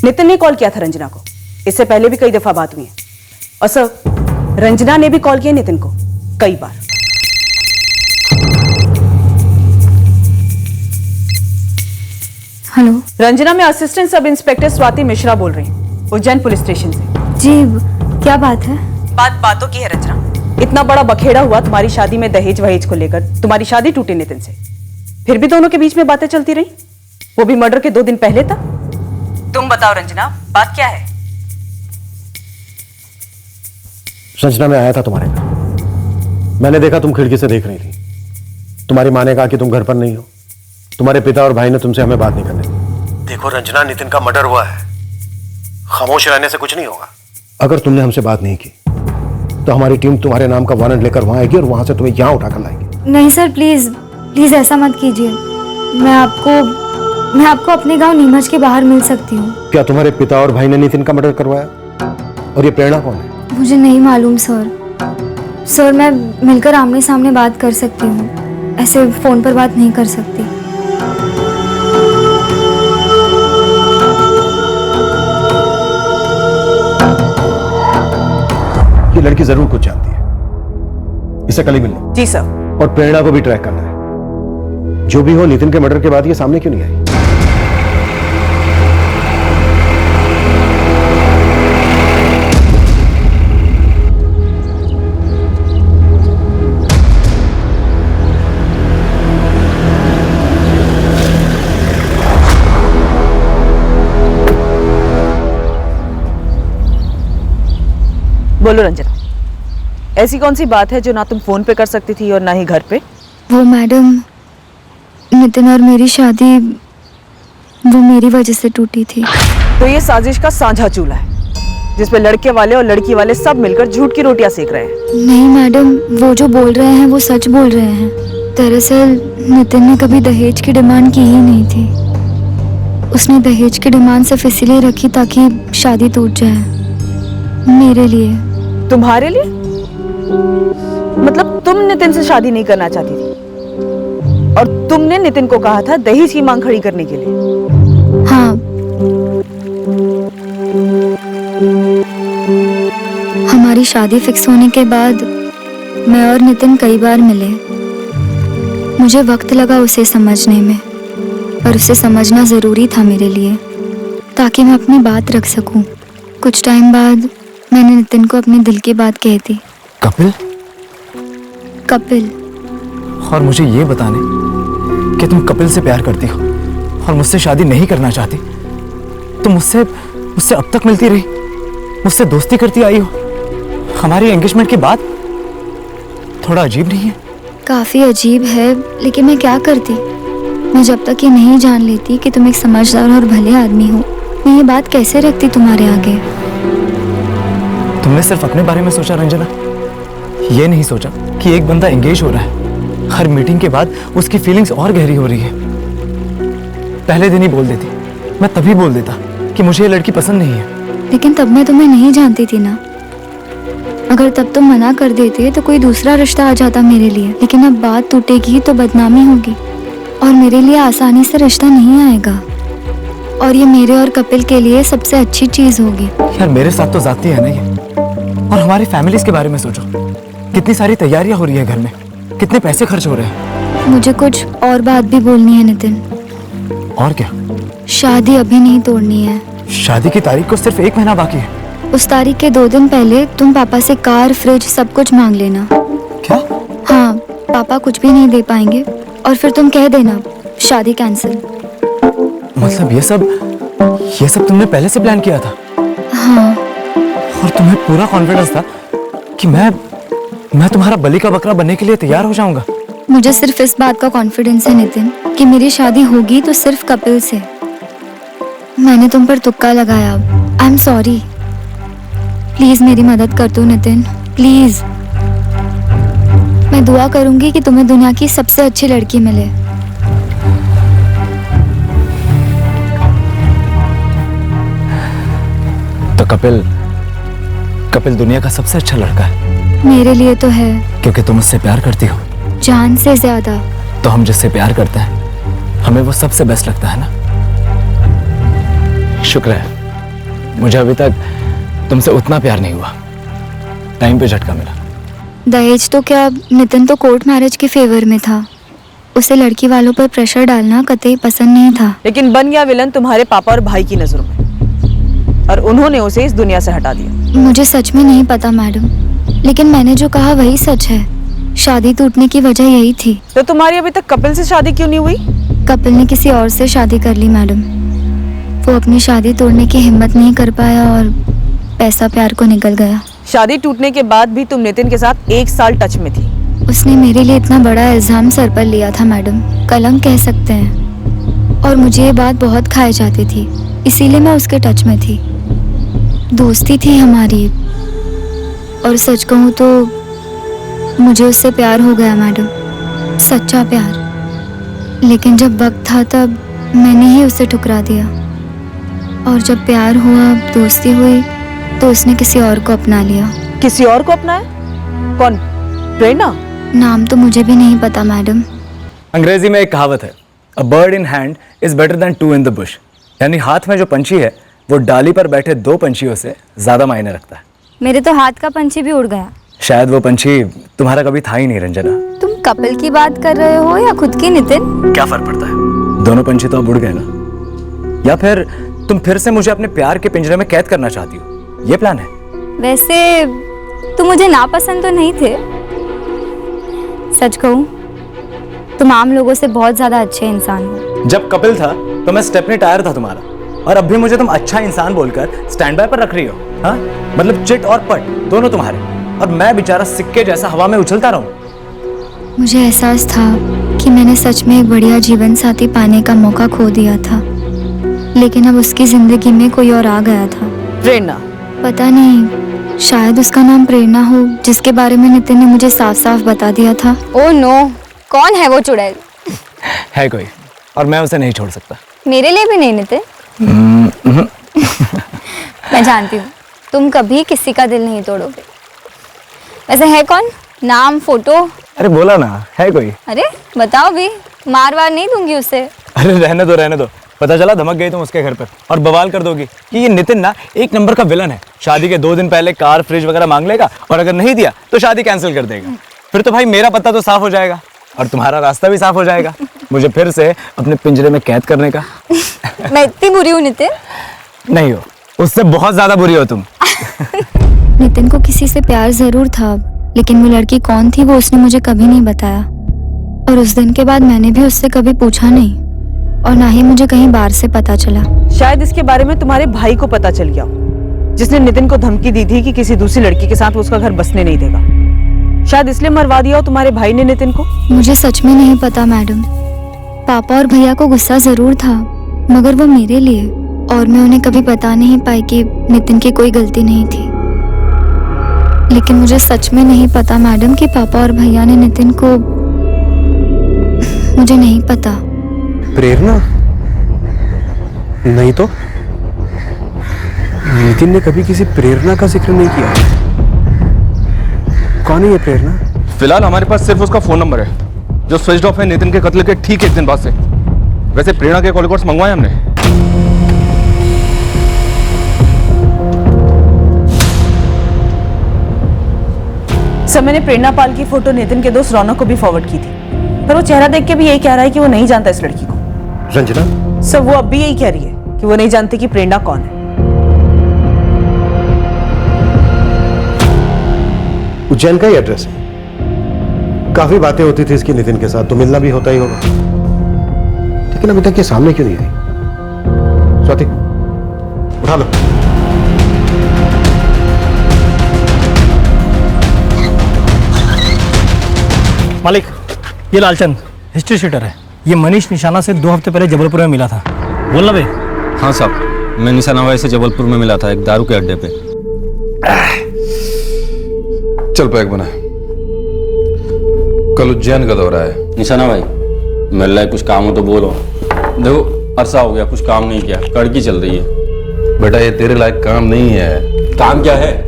नितिन ने कॉल किया था रंजना को, इससे पहले भी कई दफा बात हुई है। और सर, रंजना ने भी कॉल किया नितिन को कई बार। हेलो, रंजना, मैं assistant sub inspector Swati Mishra बोल रही हूँ, उज्जैन पुलिस स्टेशन से। जी, क्या बात है? बातों की है रंजना। इतना बड़ा बखेड़ा हुआ तुम्हारी शादी में दहेज वहेज को लेकर, तुम्हारी शादी टूटी नितिन से, फिर भी दोनों के बीच में बातें चलती रही, वो भी मर्डर के 2 दिन पहले तक। तुम बताओ रंजना, बात क्या है? रंजना, मैं आया था तुम्हारे घर, मैंने देखा तुम खिड़की से देख रही थी। तुम्हारी माँ ने कहा कि तुम घर पर नहीं हो। तुम्हारे पिता और भाई ने तुमसे हमें बात नहीं करने दी। देखो रंजना, नितिन का मर्डर हुआ है, खामोश रहने से कुछ नहीं होगा। अगर तुमने हमसे बात नहीं की तो हमारी टीम तुम्हारे नाम का वारंट लेकर वहां आएगी और वहां से तुम्हें यहां उठाकर लाएगी। नहीं सर, प्लीज प्लीज ऐसा मत कीजिए। मैं आपको अपने गांव नीमच के बाहर मिल सकती हूँ। क्या तुम्हारे पिता और भाई ने नितिन का मर्डर करवाया? और ये प्रेरणा कौन है? मुझे नहीं मालूम सर, मैं मिलकर आमने सामने बात कर सकती हूँ, ऐसे फोन पर बात नहीं कर सकती। ये लड़की जरूर कुछ जानती है, इसे कल ही मिलना। जी सर। और प्रेरणा को भी ट्रैक करना है। जो भी हो, नितिन के मर्डर के बाद ये सामने क्यों नहीं आई? बोलो रंजना। ऐसी कौन सी बात है जो ना तुम फोन पे कर सकती थी और ना ही घर पे? वो मैडम, नितिन और मेरी शादी वो मेरी वजह से टूटी थी। तो ये साजिश का साझा चूल्हा है जिसपे लड़के वाले और लड़की वाले सब मिलकर झूठ की रोटियां सेक रहे हैं। नहीं मैडम, वो जो बोल रहे हैं वो सच बोल रहे हैं। दरअसल नितिन ने कभी दहेज की डिमांड की ही नहीं थी। उसने दहेज की डिमांड सिर्फ इसलिए रखी ताकि शादी टूट जाए। मेरे लिए। तुम्हारे लिए? मतलब तुम नितिन से शादी नहीं करना चाहती थी और तुमने नितिन को कहा था दहेज की मांग खड़ी करने के लिए? हाँ। हमारी शादी फिक्स होने के बाद मैं और नितिन कई बार मिले। मुझे वक्त लगा उसे समझने में, और उसे समझना जरूरी था मेरे लिए, ताकि मैं अपनी बात रख सकूं। कुछ टाइम बाद मैंने नितिन को अपने दिल की बात कही थी। कपिल? कपिल। और मुझे ये बताने कि तुम कपिल से प्यार करती हो और मुझसे शादी नहीं करना चाहती। तुम मुझसे अब तक मिलती रही, मुझसे दोस्ती करती आई हो। हमारी एंगेजमेंट की बात थोड़ा अजीब नहीं है? काफी अजीब है, लेकिन मैं क्या करती। मैं जब तक ये नहीं जान लेती कि तुम एक समझदार और भले आदमी हो, मैं ये बात कैसे रखती तुम्हारे आगे। तुमने सिर्फ अपने बारे में सोचा रंजना, ये नहीं सोचा कि एक बंदा एंगेज हो रहा है। हर मीटिंग के बाद उसकी फीलिंग्स और गहरी हो रही है। पहले दिन ही बोल देती, मैं तभी बोल देता कि मुझे ये लड़की पसंद नहीं है। लेकिन तब मैं तुम्हें नहीं जानती थी ना। अगर तब तुम मना कर देते तो कोई दूसरा रिश्ता आ जाता मेरे लिए। लेकिन अब बात टूटेगी तो बदनामी होगी, और मेरे लिए आसानी से रिश्ता नहीं आएगा। और ये मेरे और कपिल के लिए सबसे अच्छी चीज होगी। यार मेरे साथ तो जाती है ना ये। और हमारी फैमिलीज के बारे में सोचो, कितनी सारी तैयारियां हो रही है घर में, कितने पैसे खर्च हो रहे हैं। मुझे कुछ और बात भी बोलनी है नितिन। और क्या? शादी अभी नहीं तोड़नी है। शादी की तारीख को सिर्फ 1 महीना बाकी है। उस तारीख के 2 दिन पहले तुम पापा से कार, फ्रिज सब कुछ मांग लेना। क्या? हाँ, पापा कुछ भी नहीं दे पाएंगे, और फिर तुम कह देना शादी कैंसिल। मतलब ये सब तुमने पहले से प्लान किया था? हाँ। और तुम्हें पूरा कॉन्फिडेंस था कि मैं तुम्हारा बलि का बकरा बनने के लिए तैयार हो जाऊंगा? मुझे सिर्फ इस बात का कॉन्फिडेंस है नितिन कि मेरी शादी होगी तो सिर्फ कपिल से। मैंने तुम पर तुक्का लगाया। I am sorry. प्लीज मेरी मदद कर दो नितिन, प्लीज। मैं दुआ करूंगी कि तुम्हें दुनिया की सबसे अच्छी लड़की मिले। तो कपिल दुनिया का सबसे अच्छा लड़का है। मेरे लिए तो है। क्योंकि तुम उससे प्यार करती हो। जान से ज्यादा। तो हम जिससे प्यार करते हैं हमें वो सबसे बेस्ट लगता है ना। शुक्र है मुझे अभी तक तुमसे उतना प्यार नहीं हुआ, टाइम पे झटका मिला। दहेज तो क्या, नितिन तो कोर्ट मैरिज के फेवर में था। उसे लड़की वालों पर प्रेशर डालना कतई पसंद नहीं था। लेकिन बन गया विलन तुम्हारे पापा और भाई की नजरों में, और उन्होंने उसे इस दुनिया से हटा दिया। मुझे सच में नहीं पता मैडम, लेकिन मैंने जो कहा वही सच है। शादी टूटने की वजह यही थी। तो तुम्हारी अभी तक कपिल से शादी क्यों नहीं हुई? कपिल ने किसी और से शादी कर ली मैडम। वो अपनी शादी तोड़ने की हिम्मत नहीं कर पाया और पैसा प्यार को निकल गया। शादी टूटने के बाद भी तुम नितिन के साथ 1 साल टच में थी। उसने मेरे लिए इतना बड़ा इल्जाम सर पर लिया था मैडम, कलंक कह सकते हैं। और मुझे ये बात बहुत खाई जाती थी, इसीलिए मैं उसके टच में थी। दोस्ती थी हमारी, और सच कहूँ तो मुझे उससे प्यार हो गया मैडम, सच्चा प्यार। लेकिन जब वक्त था तब मैंने ही उसे ठुकरा दिया, और जब प्यार हुआ, दोस्ती हुई, तो उसने किसी और को अपना लिया। किसी और को अपनाया? कौन? प्रेरणा? नाम तो मुझे भी नहीं पता मैडम। अंग्रेजी में एक कहावत है, a bird in hand is better than 2 in the Bush. यानी हाथ में जो पंछी है वो डाली पर बैठे 2 पंछियों से ज्यादा मायने रखता है। मेरे तो हाथ का पंछी भी उड़ गया। शायद वो पंछी तुम्हारा कभी था ही नहीं रंजना। तुम कपिल की बात कर रहे हो या खुद की नितिन? क्या फर्क पड़ता है, दोनों पंछी तो अब उड़ गए ना। या फिर तुम फिर से मुझे अपने प्यार के पिंजरे में कैद करना चाहती हो, ये प्लान है? वैसे तुम मुझे नापसंद तो नहीं थे। सच कहूं, तुम आम लोगों से बहुत ज्यादा अच्छे इंसान हो। जब कपिल था तो मैं स्टेपनी टायर था तुम्हारा, और अब भी मुझे तुम अच्छा इंसान बोलकर स्टैंड बाय पर रख रही हो। हाँ, मतलब चिट और पट दोनों तुम्हारे। और मैं बेचारा सिक्के जैसा हवा में उछलता रहूं। मुझे एहसास था कि मैंने सच में एक बढ़िया जीवन साथी पाने का मौका खो दिया था, लेकिन अब उसकी जिंदगी में कोई और आ गया था। प्रेरणा? पता नहीं, शायद उसका नाम प्रेरणा हो, जिसके बारे में नितिन ने मुझे साफ साफ बता दिया था। ओह नो, कौन है वो चुड़ैल? है कोई, और मैं उसे नहीं छोड़ सकता। मेरे लिए भी नहीं नितिन। मैं जानती हूँ तुम कभी किसी का दिल नहीं तोड़ोगे। वैसे है कौन? नाम, फोटो? अरे बोला ना, है कोई। अरे बताओ भी, मार वार नहीं दूंगी उसे। अरे रहने दो। पता चला धमक गई तुम उसके घर पर और बवाल कर दोगी कि ये नितिन ना एक नंबर का विलन है। शादी के 2 दिन पहले कार, फ्रिज वगैरह मांग लेगा और अगर नहीं दिया तो शादी कैंसिल कर देगा। फिर तो भाई मेरा पत्ता तो साफ हो जाएगा और तुम्हारा रास्ता भी साफ हो जाएगा मुझे फिर से अपने पिंजरे में कैद करने का। मैं इतनी बुरी हूँ नितिन? नहीं हो, उससे बहुत ज्यादा बुरी हो तुम। नितिन को किसी से प्यार जरूर था, लेकिन वो लड़की कौन थी वो उसने मुझे कभी नहीं बताया, और उस दिन के बाद मैंने भी उससे कभी पूछा नहीं, और ना ही मुझे कहीं बाहर से पता चला। शायद इसके बारे में तुम्हारे भाई को पता चल गया, जिसने नितिन को धमकी दी थी कि किसी दूसरी लड़की के साथ वो उसका घर बसने नहीं देगा। शायद इसलिए मरवा दिया हो तुम्हारे भाई ने नितिन को। मुझे सच में नहीं पता मैडम। पापा और भैया को गुस्सा जरूर था, मगर वो मेरे लिए, और मैं उन्हें कभी बता नहीं पाई कि नितिन की कोई गलती नहीं थी। लेकिन मुझे सच में नहीं पता मैडम कि पापा और भैया ने नितिन को, मुझे नहीं पता। प्रेरणा? नहीं तो नितिन ने कभी किसी प्रेरणा का जिक्र नहीं किया। कौन है ये प्रेरणा? फिलहाल हमारे पास सिर्फ उसका फोन नंबर है, जो स्विच ऑफ है नितिन के कत्ल के ठीक 1 दिन बाद से। वैसे प्रेरणा के कॉल रिकॉर्ड्स मंगवाए हमने। सर, मैंने प्रेरणा पाल की फोटो नितिन के दोस्त रौनक को भी फॉरवर्ड की थी, पर वो चेहरा देख के भी यही कह रहा है कि वो नहीं जानता इस लड़की को। रंजना? सर, वो अब भी यही कह रही है कि वो नहीं जानती कि प्रेरणा कौन है। उज्जैन का ही एड्रेस है। काफी बातें होती थी इसकी नितिन के साथ, तो मिलना भी होता ही होगा, लेकिन अभी तक ये सामने क्यों नहीं आई? स्वाति, उठा लो। मालिक, ये लालचंद हिस्ट्री शीटर है। ये मनीष निशाना से 2 हफ्ते पहले जबलपुर में मिला था। बोलना बे। हाँ साहब, मैं निशाना भाई से जबलपुर में मिला था एक दारू के अड्डे पे। चल पैक बना। कल उज्जैन का दौरा है। निशाना भाई, मिल रहा है, कुछ काम हो तो बोलो। देखो अरसा हो गया, कुछ काम नहीं किया, कड़की चल रही है। बेटा ये तेरे लायक काम नहीं है। काम क्या है?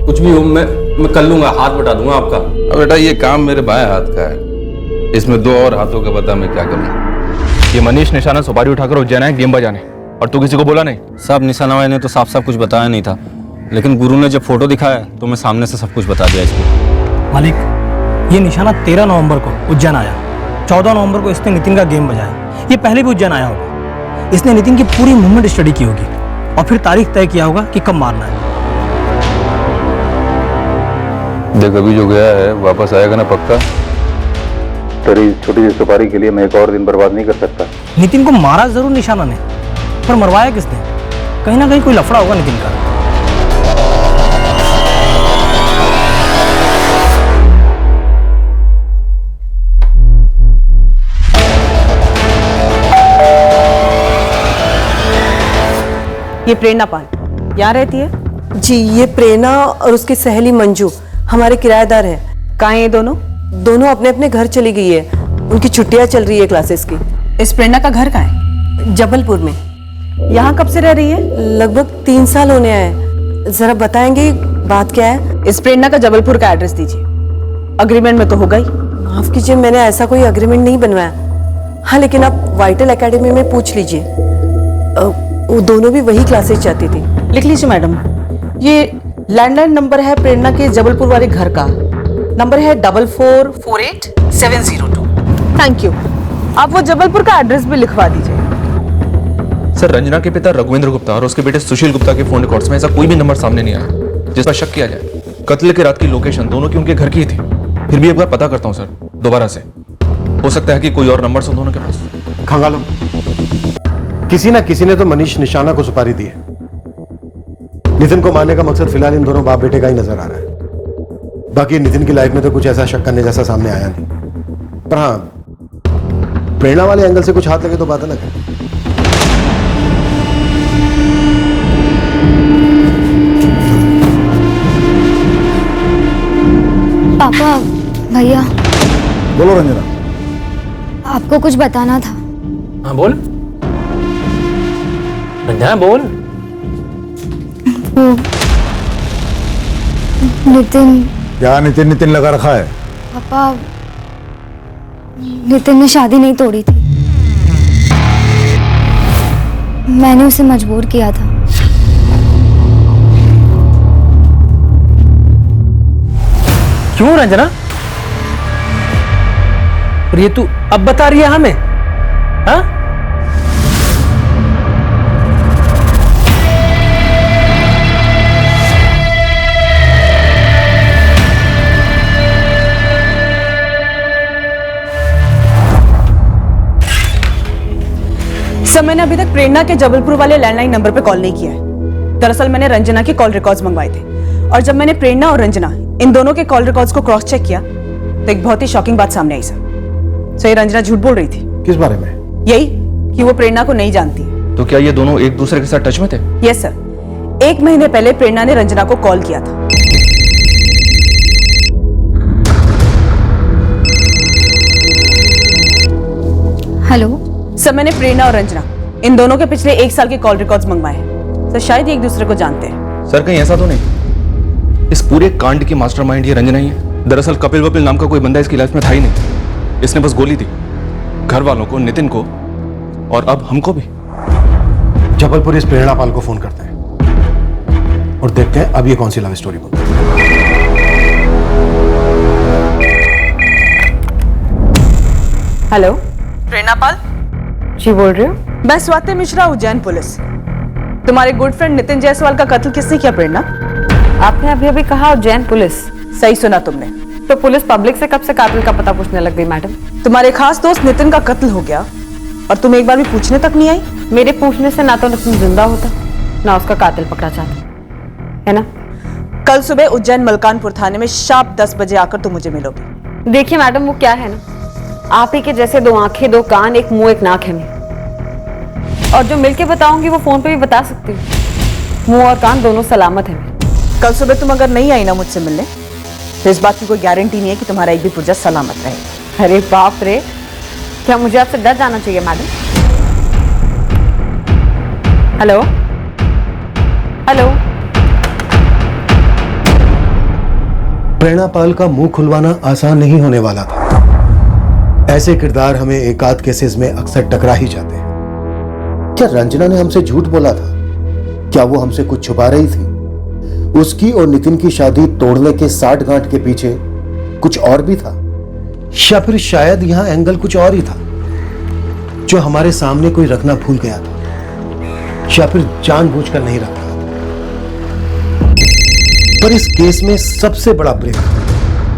कुछ भी हो मैं कर लूंगा, हाथ बटा दूंगा आपका। अब बेटा ये काम मेरे बाएं हाथ का है, इसमें 2 और हाथों का बता मैं क्या करूं। ये मनीष निशाना सुपारी उठाकर उज्जैन है गेम बजाने, और तू किसी को बोला नहीं? साहब निशाना भाई ने तो साफ साफ कुछ बताया नहीं था, लेकिन गुरु ने जब फोटो दिखाया तो मैं सामने से सब कुछ बता दिया इसको। मालिक, ये निशाना 13 नवंबर को उज्जैन आया। 14 नवंबर को इसने नितिन का गेम बजाया। ये पहले भी उज्जैन आया होगा। इसने नितिन की पूरी मूवमेंट स्टडी की होगी और फिर तारीख तय किया होगा कि कब मारना है। देख अभी जो गया है वापस आएगा ना पक्का? तेरी छोटी सी सुपारी के लिए मैं एक और दिन बर्बाद नहीं कर सकता। नितिन को मारा जरूर निशाना ने, पर मरवाया किसने? कहीं ना कहीं कोई लफड़ा होगा नितिन का। ये प्रेरणा पाल यहाँ रहती है? जी, ये प्रेरणा और उसकी सहेली मंजू हमारे किराएदार हैं। कहाँ हैं ये दोनों? दोनों अपने अपने घर चली गई है, उनकी छुट्टियां चल रही है क्लासेस की। इस प्रेरणा का घर कहाँ है? जबलपुर में। यहाँ कब से रह रही है? लगभग 3 साल होने आए। जरा बताएंगे बात क्या है? इस प्रेरणा का जबलपुर का एड्रेस दीजिए। अग्रीमेंट में तो होगा ही। माफ कीजिए, मैंने ऐसा कोई अग्रीमेंट नहीं बनवाया। हाँ, लेकिन आप वाइटल एकेडमी में पूछ लीजिए, वो दोनों भी वही क्लासेस जाती थी। लिख लीजिए मैडम। ये लैंडलाइन नंबर है प्रेरणा के जबलपुर वाले घर का। नंबर है 4448-702। Thank you. आप वो जबलपुर का एड्रेस भी लिखवा दीजिए। सर, रंजना के पिता रघुवेंद्र गुप्ता और उसके बेटे सुशील गुप्ता के फोन रिकॉर्ड्स में ऐसा कोई भी नंबर सामने नहीं आया जिस पर शक किया जाए। कत्ल के रात की लोकेशन दोनों की उनके घर की ही थी। फिर भी एक बार पता करता हूँ सर, दोबारा से। हो सकता है कि कोई और नंबर दोनों के पास। खंगालो, किसी ना किसी ने तो मनीष निशाना को सुपारी दी है। नितिन को मारने का मकसद फिलहाल इन दोनों बाप बेटे का ही नजर आ रहा है। बाकी नितिन की लाइफ में तो कुछ ऐसा शक करने जैसा सामने आया नहीं, पर हाँ प्रेरणा वाले एंगल से कुछ हाथ लगे तो बात अलग है। पापा, भैया, बोलो रंजना। आपको कुछ बताना था। हाँ बोल रंजना, बोल। वो नितिन। क्या नितिन नितिन लगा रखा है? पापा, नितिन ने शादी नहीं तोड़ी थी, मैंने उसे मजबूर किया था। क्यों रंजना? और ये तू अब बता रही है हमें? हाँ? सर, मैंने अभी तक प्रेरणा के जबलपुर वाले लैंडलाइन नंबर पे कॉल नहीं किया है। दरअसल मैंने रंजना के कॉल रिकॉर्ड्स मंगवाए थे, और जब मैंने प्रेरणा और रंजना इन दोनों के कॉल रिकॉर्ड्स को क्रॉस चेक किया तो एक बहुत ही शॉकिंग बात सामने आई सर। ये रंजना झूठ बोल रही थी। किस बारे में? यही कि वो प्रेरणा को नहीं जानती। तो क्या ये दोनों एक दूसरे के साथ टच में थे? यस सर, 1 महीने पहले प्रेरणा ने रंजना को कॉल किया था। हेलो सर, मैंने प्रेरणा और रंजना इन दोनों के पिछले 1 साल के कॉल रिकॉर्ड्स मंगवाए हैं। सर, शायद ये एक दूसरे को जानते हैं। सर कहीं ऐसा तो नहीं इस पूरे कांड की मास्टरमाइंड ये रंजना ही है? दरअसल कपिल वपिल नाम का कोई बंदा इसकी लाइफ में था ही नहीं। इसने बस गोली दी घर वालों को, नितिन को, और अब हमको भी। जबलपुर इस प्रेरणा पाल को फोन करते हैं और देखते हैं अब ये कौन सी लव स्टोरी बनती है। हेलो, प्रेरणा पाल जी बोल रहे हो? मैं स्वाति मिश्रा, उज्जैन पुलिस। तुम्हारे गुड फ्रेंड नितिन जायसवाल का कत्ल किसने किया प्रेरणा? आपने अभी अभी कहा उज्जैन पुलिस। सही सुना तुमने। तो पुलिस पब्लिक से कब से कातिल का पता पूछने लग गई मैडम? तुम्हारे खास दोस्त नितिन का कत्ल हो गया और तुम एक बार भी पूछने तक नहीं आई। मेरे पूछने से ना तो नितिन जिंदा होता ना उसका कातिल पकड़ा जाता, है ना? कल सुबह उज्जैन मलकानपुर थाने में शार्प 10 बजे आकर तुम मुझे मिलोगे। देखिए मैडम, वो क्या है ना, आप ही के जैसे 2 आंखें 2 कान 1 मुंह 1 नाक है मैं, और जो मिलके बताऊंगी वो फोन पे भी बता सकती हूँ। मुंह और कान दोनों सलामत है। कल सुबह तुम अगर नहीं आई ना मुझसे मिलने तो इस बात की कोई गारंटी नहीं है कि तुम्हारा एक भी पुर्जा सलामत रहेगा। अरे बाप रे, क्या मुझे आपसे डर जाना चाहिए madam? Hello hello. Prerna Pal का मुंह खुलवाना आसान नहीं होने वाला था। ऐसे किरदार हमें एकाध केसेस में अक्सर टकरा ही जाते हैं। क्या रंजना ने हमसे झूठ बोला था? क्या वो हमसे कुछ छुपा रही थी? उसकी और नितिन की शादी तोड़ने के 60 गांठ के पीछे कुछ और भी था, या फिर शायद यहां एंगल कुछ और ही था जो हमारे सामने कोई रखना भूल गया था, या फिर जानबूझकर नहीं रखा। पर इस केस में सबसे बड़ा ब्रेक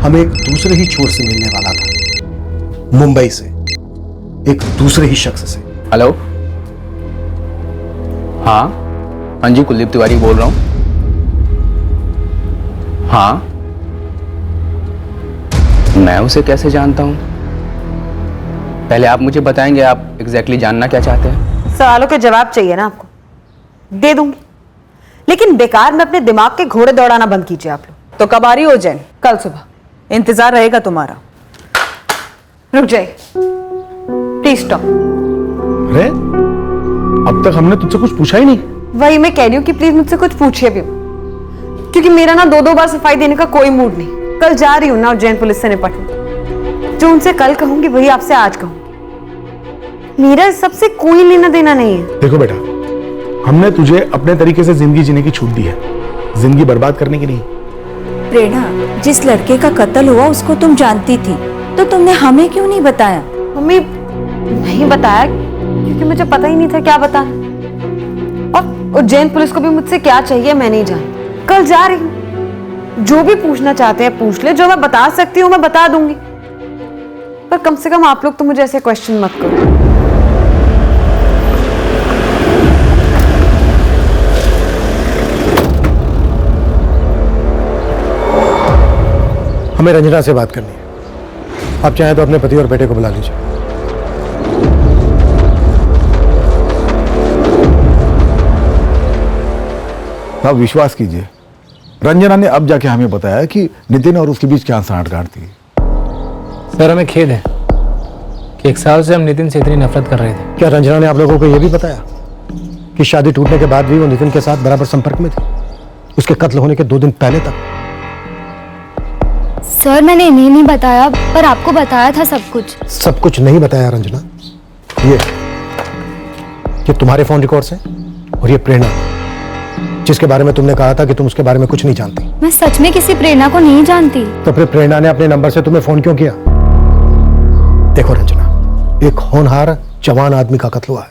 हमें एक दूसरे ही छोर से मिलने वाला था, मुंबई से, एक दूसरे ही शख्स से। हेलो, हाँ जी, कुलदीप तिवारी बोल रहा हूं। हाँ, मैं उसे कैसे जानता हूं? पहले आप मुझे बताएंगे आप एग्जैक्टली जानना क्या चाहते हैं? सवालों के जवाब चाहिए ना आपको, दे दूंगी, लेकिन बेकार में अपने दिमाग के घोड़े दौड़ाना बंद कीजिए आप लोग। तो कब आ रही हो उज्जैन? कल सुबह, इंतजार रहेगा तुम्हारा। रुक जाइए, प्लीज स्टॉप। अरे अब तक हमने तुझसे कुछ पूछा ही नहीं। वही मैं कह रही हूँ कि प्लीज मुझसे कुछ पूछिए भी, क्योंकि मेरा ना 2-2 बार सफाई देने का कोई मूड नहीं। कल जा रही हूँ ना उज्जैन पुलिस से निपटने। जो उनसे कल कहूंगी वही आपसे आज कहूंगी। मेरा इस सबसे कोई लेना देना नहीं है। देखो बेटा, हमने तुझे अपने तरीके से जिंदगी जीने की छूट दी है, जिंदगी बर्बाद करने की नहीं। प्रेरणा, जिस लड़के का कत्ल हुआ उसको तुम जानती थी, तो तुमने हमें क्यों नहीं बताया? मम्मी, नहीं बताया क्योंकि मुझे पता ही नहीं था क्या बताना, और उज्जैन पुलिस को भी मुझसे क्या चाहिए मैं नहीं जानती। कल जा रही हूँ, जो भी पूछना चाहते हैं पूछ ले, जो मैं बता सकती हूँ मैं बता दूंगी, पर कम से कम आप लोग तो मुझे ऐसे क्वेश्चन मत करो। हमें रंजना से बात करनी है। आप चाहें तो अपने पति और बेटे को बुला लीजिए। आप विश्वास कीजिए, रंजना ने अब जाके हमें बताया कि नितिन और उसके बीच क्या सांठगांठ थी। सर हमें खेद है कि 1 साल से हम नितिन से इतनी नफरत कर रहे थे। क्या रंजना ने आप लोगों को यह भी बताया कि शादी टूटने के बाद भी वो नितिन के साथ बराबर संपर्क में थी, उसके कत्ल होने के 2 दिन पहले तक? सर मैंने इन्हें नहीं बताया, पर आपको बताया था सब कुछ। सब कुछ नहीं बताया रंजना। ये तुम्हारे फोन रिकॉर्ड्स हैं और ये प्रेरणा, जिसके बारे में तुमने कहा था कि तुम उसके बारे में कुछ नहीं जानती। मैं सच में किसी प्रेरणा को नहीं जानती। तो फिर प्रेरणा ने अपने नंबर से तुम्हें फोन क्यों किया? देखो रंजना, एक होनहार जवान आदमी का कत्ल हुआ है,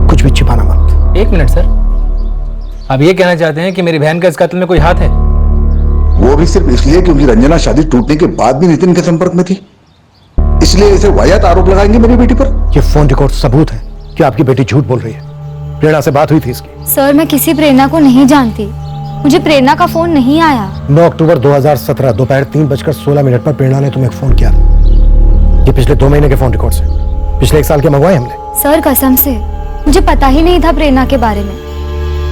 कुछ भी छिपाना मत। 1 मिनट सर, आप ये कहना चाहते हैं कि मेरी बहन का इस कत्ल में कोई हाथ है? वो भी सिर्फ इसलिए क्योंकि रंजना शादी टूटने के बाद भी नितिन के संपर्क में थी, इसलिए इसे वाहियात आरोप लगाएंगे मेरी बेटी पर? ये फोन रिकॉर्ड सबूत है कि आपकी बेटी झूठ बोल रही है। प्रेरणा से बात हुई थी इसकी? सर मैं किसी प्रेरणा को नहीं जानती, मुझे प्रेरणा का फोन नहीं आया। 9 अक्टूबर 2017 दोपहर 3:16 पर प्रेरणा ने तुम्हें फोन किया था। ये पिछले 2 महीने के फोन रिकॉर्ड्स हैं, पिछले 1 साल के मंगवाए हमने। सर कसम से मुझे पता ही नहीं था प्रेरणा के बारे में।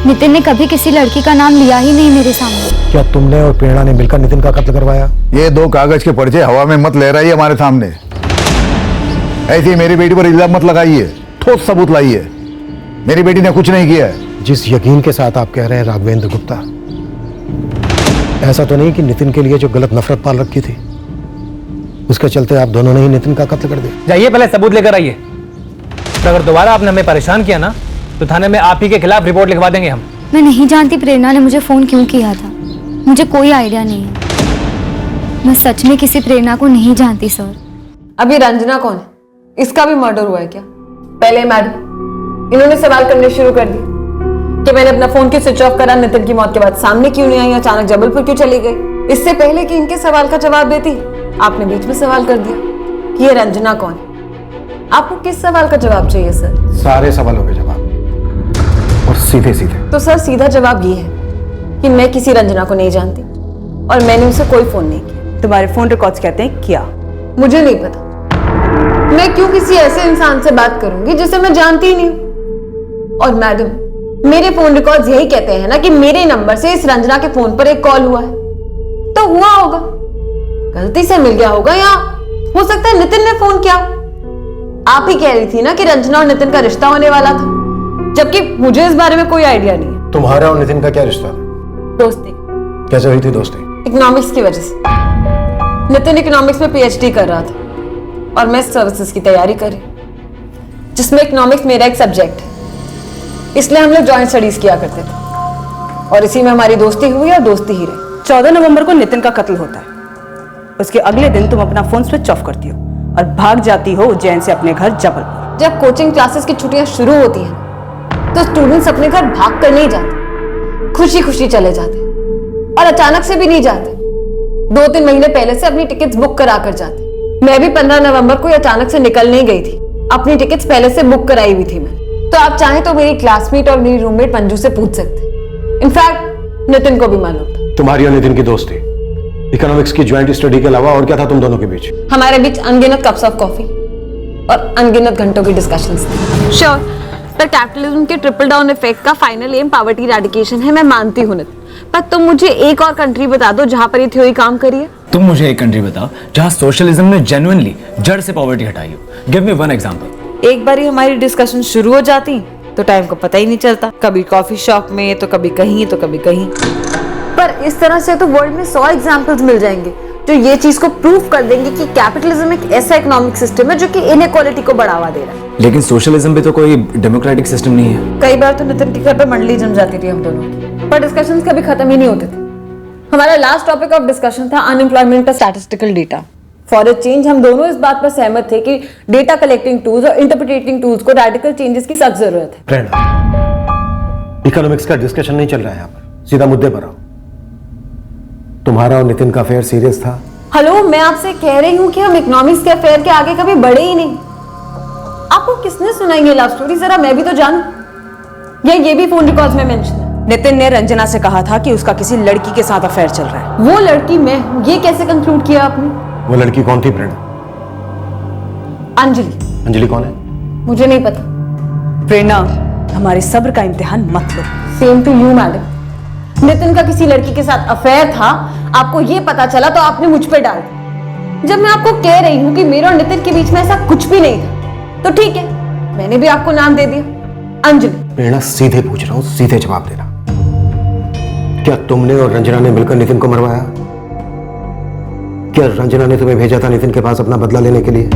नितिन ने कभी किसी लड़की का नाम लिया ही नहीं मेरे सामने। क्या तुमने और प्रेरणा ने मिलकर नितिन का कत्ल करवाया? ये 2 कागज के पर्चे हवा में मत लहराइए हमारे सामने। ऐसी मेरी बेटी पर इल्जाम मत लगाइए, ठोस सबूत लाइए। मेरी बेटी ने कुछ नहीं किया है। जिस यकीन के साथ आप कह रहे हैं राघवेंद्र गुप्ता, ऐसा तो नहीं कि नितिन के लिए जो गलत नफरत पाल रखी थी उसके चलते आप दोनों ने ही नितिन का कत्ल कर दिया? जाइए पहले सबूत लेकर आइए, तो अगर दोबारा आपने हमें परेशान किया ना तो थाने में आप ही के खिलाफ रिपोर्ट लिखवा देंगे हम। मैं नहीं जानती प्रेरणा ने मुझे फोन क्यों किया था, मुझे कोई आइडिया नहीं है। मैं सच में किसी प्रेरणा को नहीं जानती सर। अभी रंजना कौन है? इसका भी मर्डर हुआ है क्या? पहले मैडम इन्होंने सवाल करने शुरू कर दिए कि मैंने अपना फोन क्यों स्विच ऑफ करा, नितिन की मौत के बाद सामने क्यों नहीं आई, अचानक जबलपुर क्यों चली गई। इससे पहले कि इनके सवाल का जवाब देती आपने बीच में सवाल कर दिया कि ये रंजना कौन है। आपको किस सवाल का जवाब चाहिए सर? सारे सवालों के जवाब, और सीधे सीधे। तो सर सीधा जवाब ये है कि मैं किसी रंजना को नहीं जानती और मैंने उसे कोई फोन नहीं किया। तुम्हारे फोन रिकॉर्ड्स कहते हैं क्या? मुझे नहीं पता, मैं क्यों किसी ऐसे इंसान से बात करूंगी जिसे मैं जानती ही नहीं हूं। और मैडम मेरे फोन रिकॉर्ड्स यही कहते हैं ना कि मेरे नंबर से इस रंजना के फोन पर एक कॉल हुआ है, तो हुआ होगा, गलती से मिल गया होगा, या हो सकता है नितिन ने फोन किया। आप ही कह रही थी ना कि रंजना और नितिन का रिश्ता होने वाला था, जबकि मुझे इस बारे में कोई आइडिया नहीं है। तुम्हारा और नितिन का क्या रिश्ता था? दोस्ती। कैसे हुई थी दोस्ती? इकोनॉमिक्स की वजह से। नितिन इकोनॉमिक्स में पीएचडी कर रहा था और मैं सर्विसेज की तैयारी कर रही, जिसमें इकोनॉमिक्स मेरा एक सब्जेक्ट है, इसलिए हम लोग जॉइंट स्टडीज किया करते थे और इसी में हमारी दोस्ती हुई और दोस्ती ही रही। 14 नवंबर को नितिन का कत्ल होता है, उसके अगले दिन तुम अपना फोन स्विच ऑफ करती हो और भाग जाती हो उज्जैन से अपने घर जबलपुर। जब कोचिंग क्लासेस की छुट्टियां शुरू होती हैं तो स्टूडेंट्स अपने घर भाग कर नहीं जाते, खुशी खुशी चले जाते और अचानक से भी नहीं जाते, 2-3 महीने पहले से अपनी टिकट्स बुक करा कर जाते। मैं भी 15 नवंबर को अचानक से निकल नहीं गई थी, अपनी टिकट्स पहले से बुक कराई हुई थी मैं। तो आप चाहें तो मेरी क्लासमेट और मेरी रूममेट मंजू से पूछ सकते, इनफैक्ट नितिन को भी मालूम था। तुम्हारी और नितिन की दोस्ती इकोनॉमिक्स की ज्वाइंट स्टडी के अलावा और क्या था तुम दोनों के बीच? हमारे बीच अनगिनत कप्स ऑफ कॉफी और अनगिनत घंटों की डिस्कशंस थी। श्योर, पर कैपिटलिज्म के ट्रिपल डाउन इफेक्ट का फाइनल एम पॉवर्टी इरेडिकेशन है, मैं मानती हूं नितिन, पर तुम मुझे एक और कंट्री बता दो जहां पर ये थ्योरी काम करी है। तुम मुझे एक कंट्री बताओ जहां सोशलिज्म ने जेन्युइनली जड़ से पॉवर्टी हटाई हो। Give me one example. एक बार ही हमारी डिस्कशन शुरू हो जाती तो टाइम को पता ही नहीं चलता, कभी कॉफी शॉप में तो कभी कहीं तो कभी कहीं। पर इस तरह से तो वर्ल्ड में 100 एग्जांपल्स मिल जाएंगे जो ये चीज को प्रूव कर देंगे कि कैपिटलिज्म एक ऐसा इकोनॉमिक सिस्टम है जो कि इनइक्वालिटी को बढ़ावा दे रहा है। लेकिन सोशलिज्म भी तो कोई डेमोक्रेटिक सिस्टम नहीं है। कई बार तो नितिन के घर पे मंडली जम जाती थी हम दोनों की, पर डिस्कशंस कभी खत्म ही नहीं होते थे। हमारा लास्ट टॉपिक ऑफ डिस्कशन था अनएम्प्लॉयमेंट का statistical data. For a change हम दोनों इस बात पर सहमत थे कि डेटा कलेक्टिंग टूल्स और इंटरप्रिटेटिंग टूल्स को रेडिकल चेंजेस की सख्त जरूरत है। प्रेरणा, इकोनॉमिक्स का डिस्कशन नहीं चल रहा है यहाँ पर, सीधा मुद्दे पर आओ। तुम्हारा और नितिन का अफेयर सीरियस था? हेलो, मैं आपसे कह रही हूँ कि हम इकोनॉमिक्स के अफेयर के आगे कभी बढ़े ही नहीं। आपको किसने सुनाई ये लव स्टोरी, जरा मैं भी तो जानूं। या ये भी फोन रिकॉर्ड्स में मेंशन है? नितिन ने रंजना से कहा था कि उसका किसी लड़की के साथ अफेयर चल रहा है। वो लड़की मैं हूं, ये कैसे कंक्लूड किया आपने? वो लड़की कौन थी प्रेरणा? अंजलि। अंजलि कौन है? मुझे नहीं पता। प्रेरणा, हमारे सब्र का इम्तिहान मत लो। Same to you madam. Nitin का किसी लड़की के साथ अफेयर था, आपको ये पता चला तो आपने मुझ पे डाल दिया। जब मैं आपको कह रही हूं कि मेरे और नितिन के बीच में ऐसा कुछ भी नहीं था, तो ठीक है, मैंने भी आपको नाम दे दिया, अंजलि। प्रेरणा सीधे पूछ रहा हूं, सीधे जवाब देना। क्या तुमने और रंजना ने मिलकर नितिन को मरवाया? क्या रंजना ने तुम्हें भेजा था नितिन के पास अपना बदला लेने के लिए?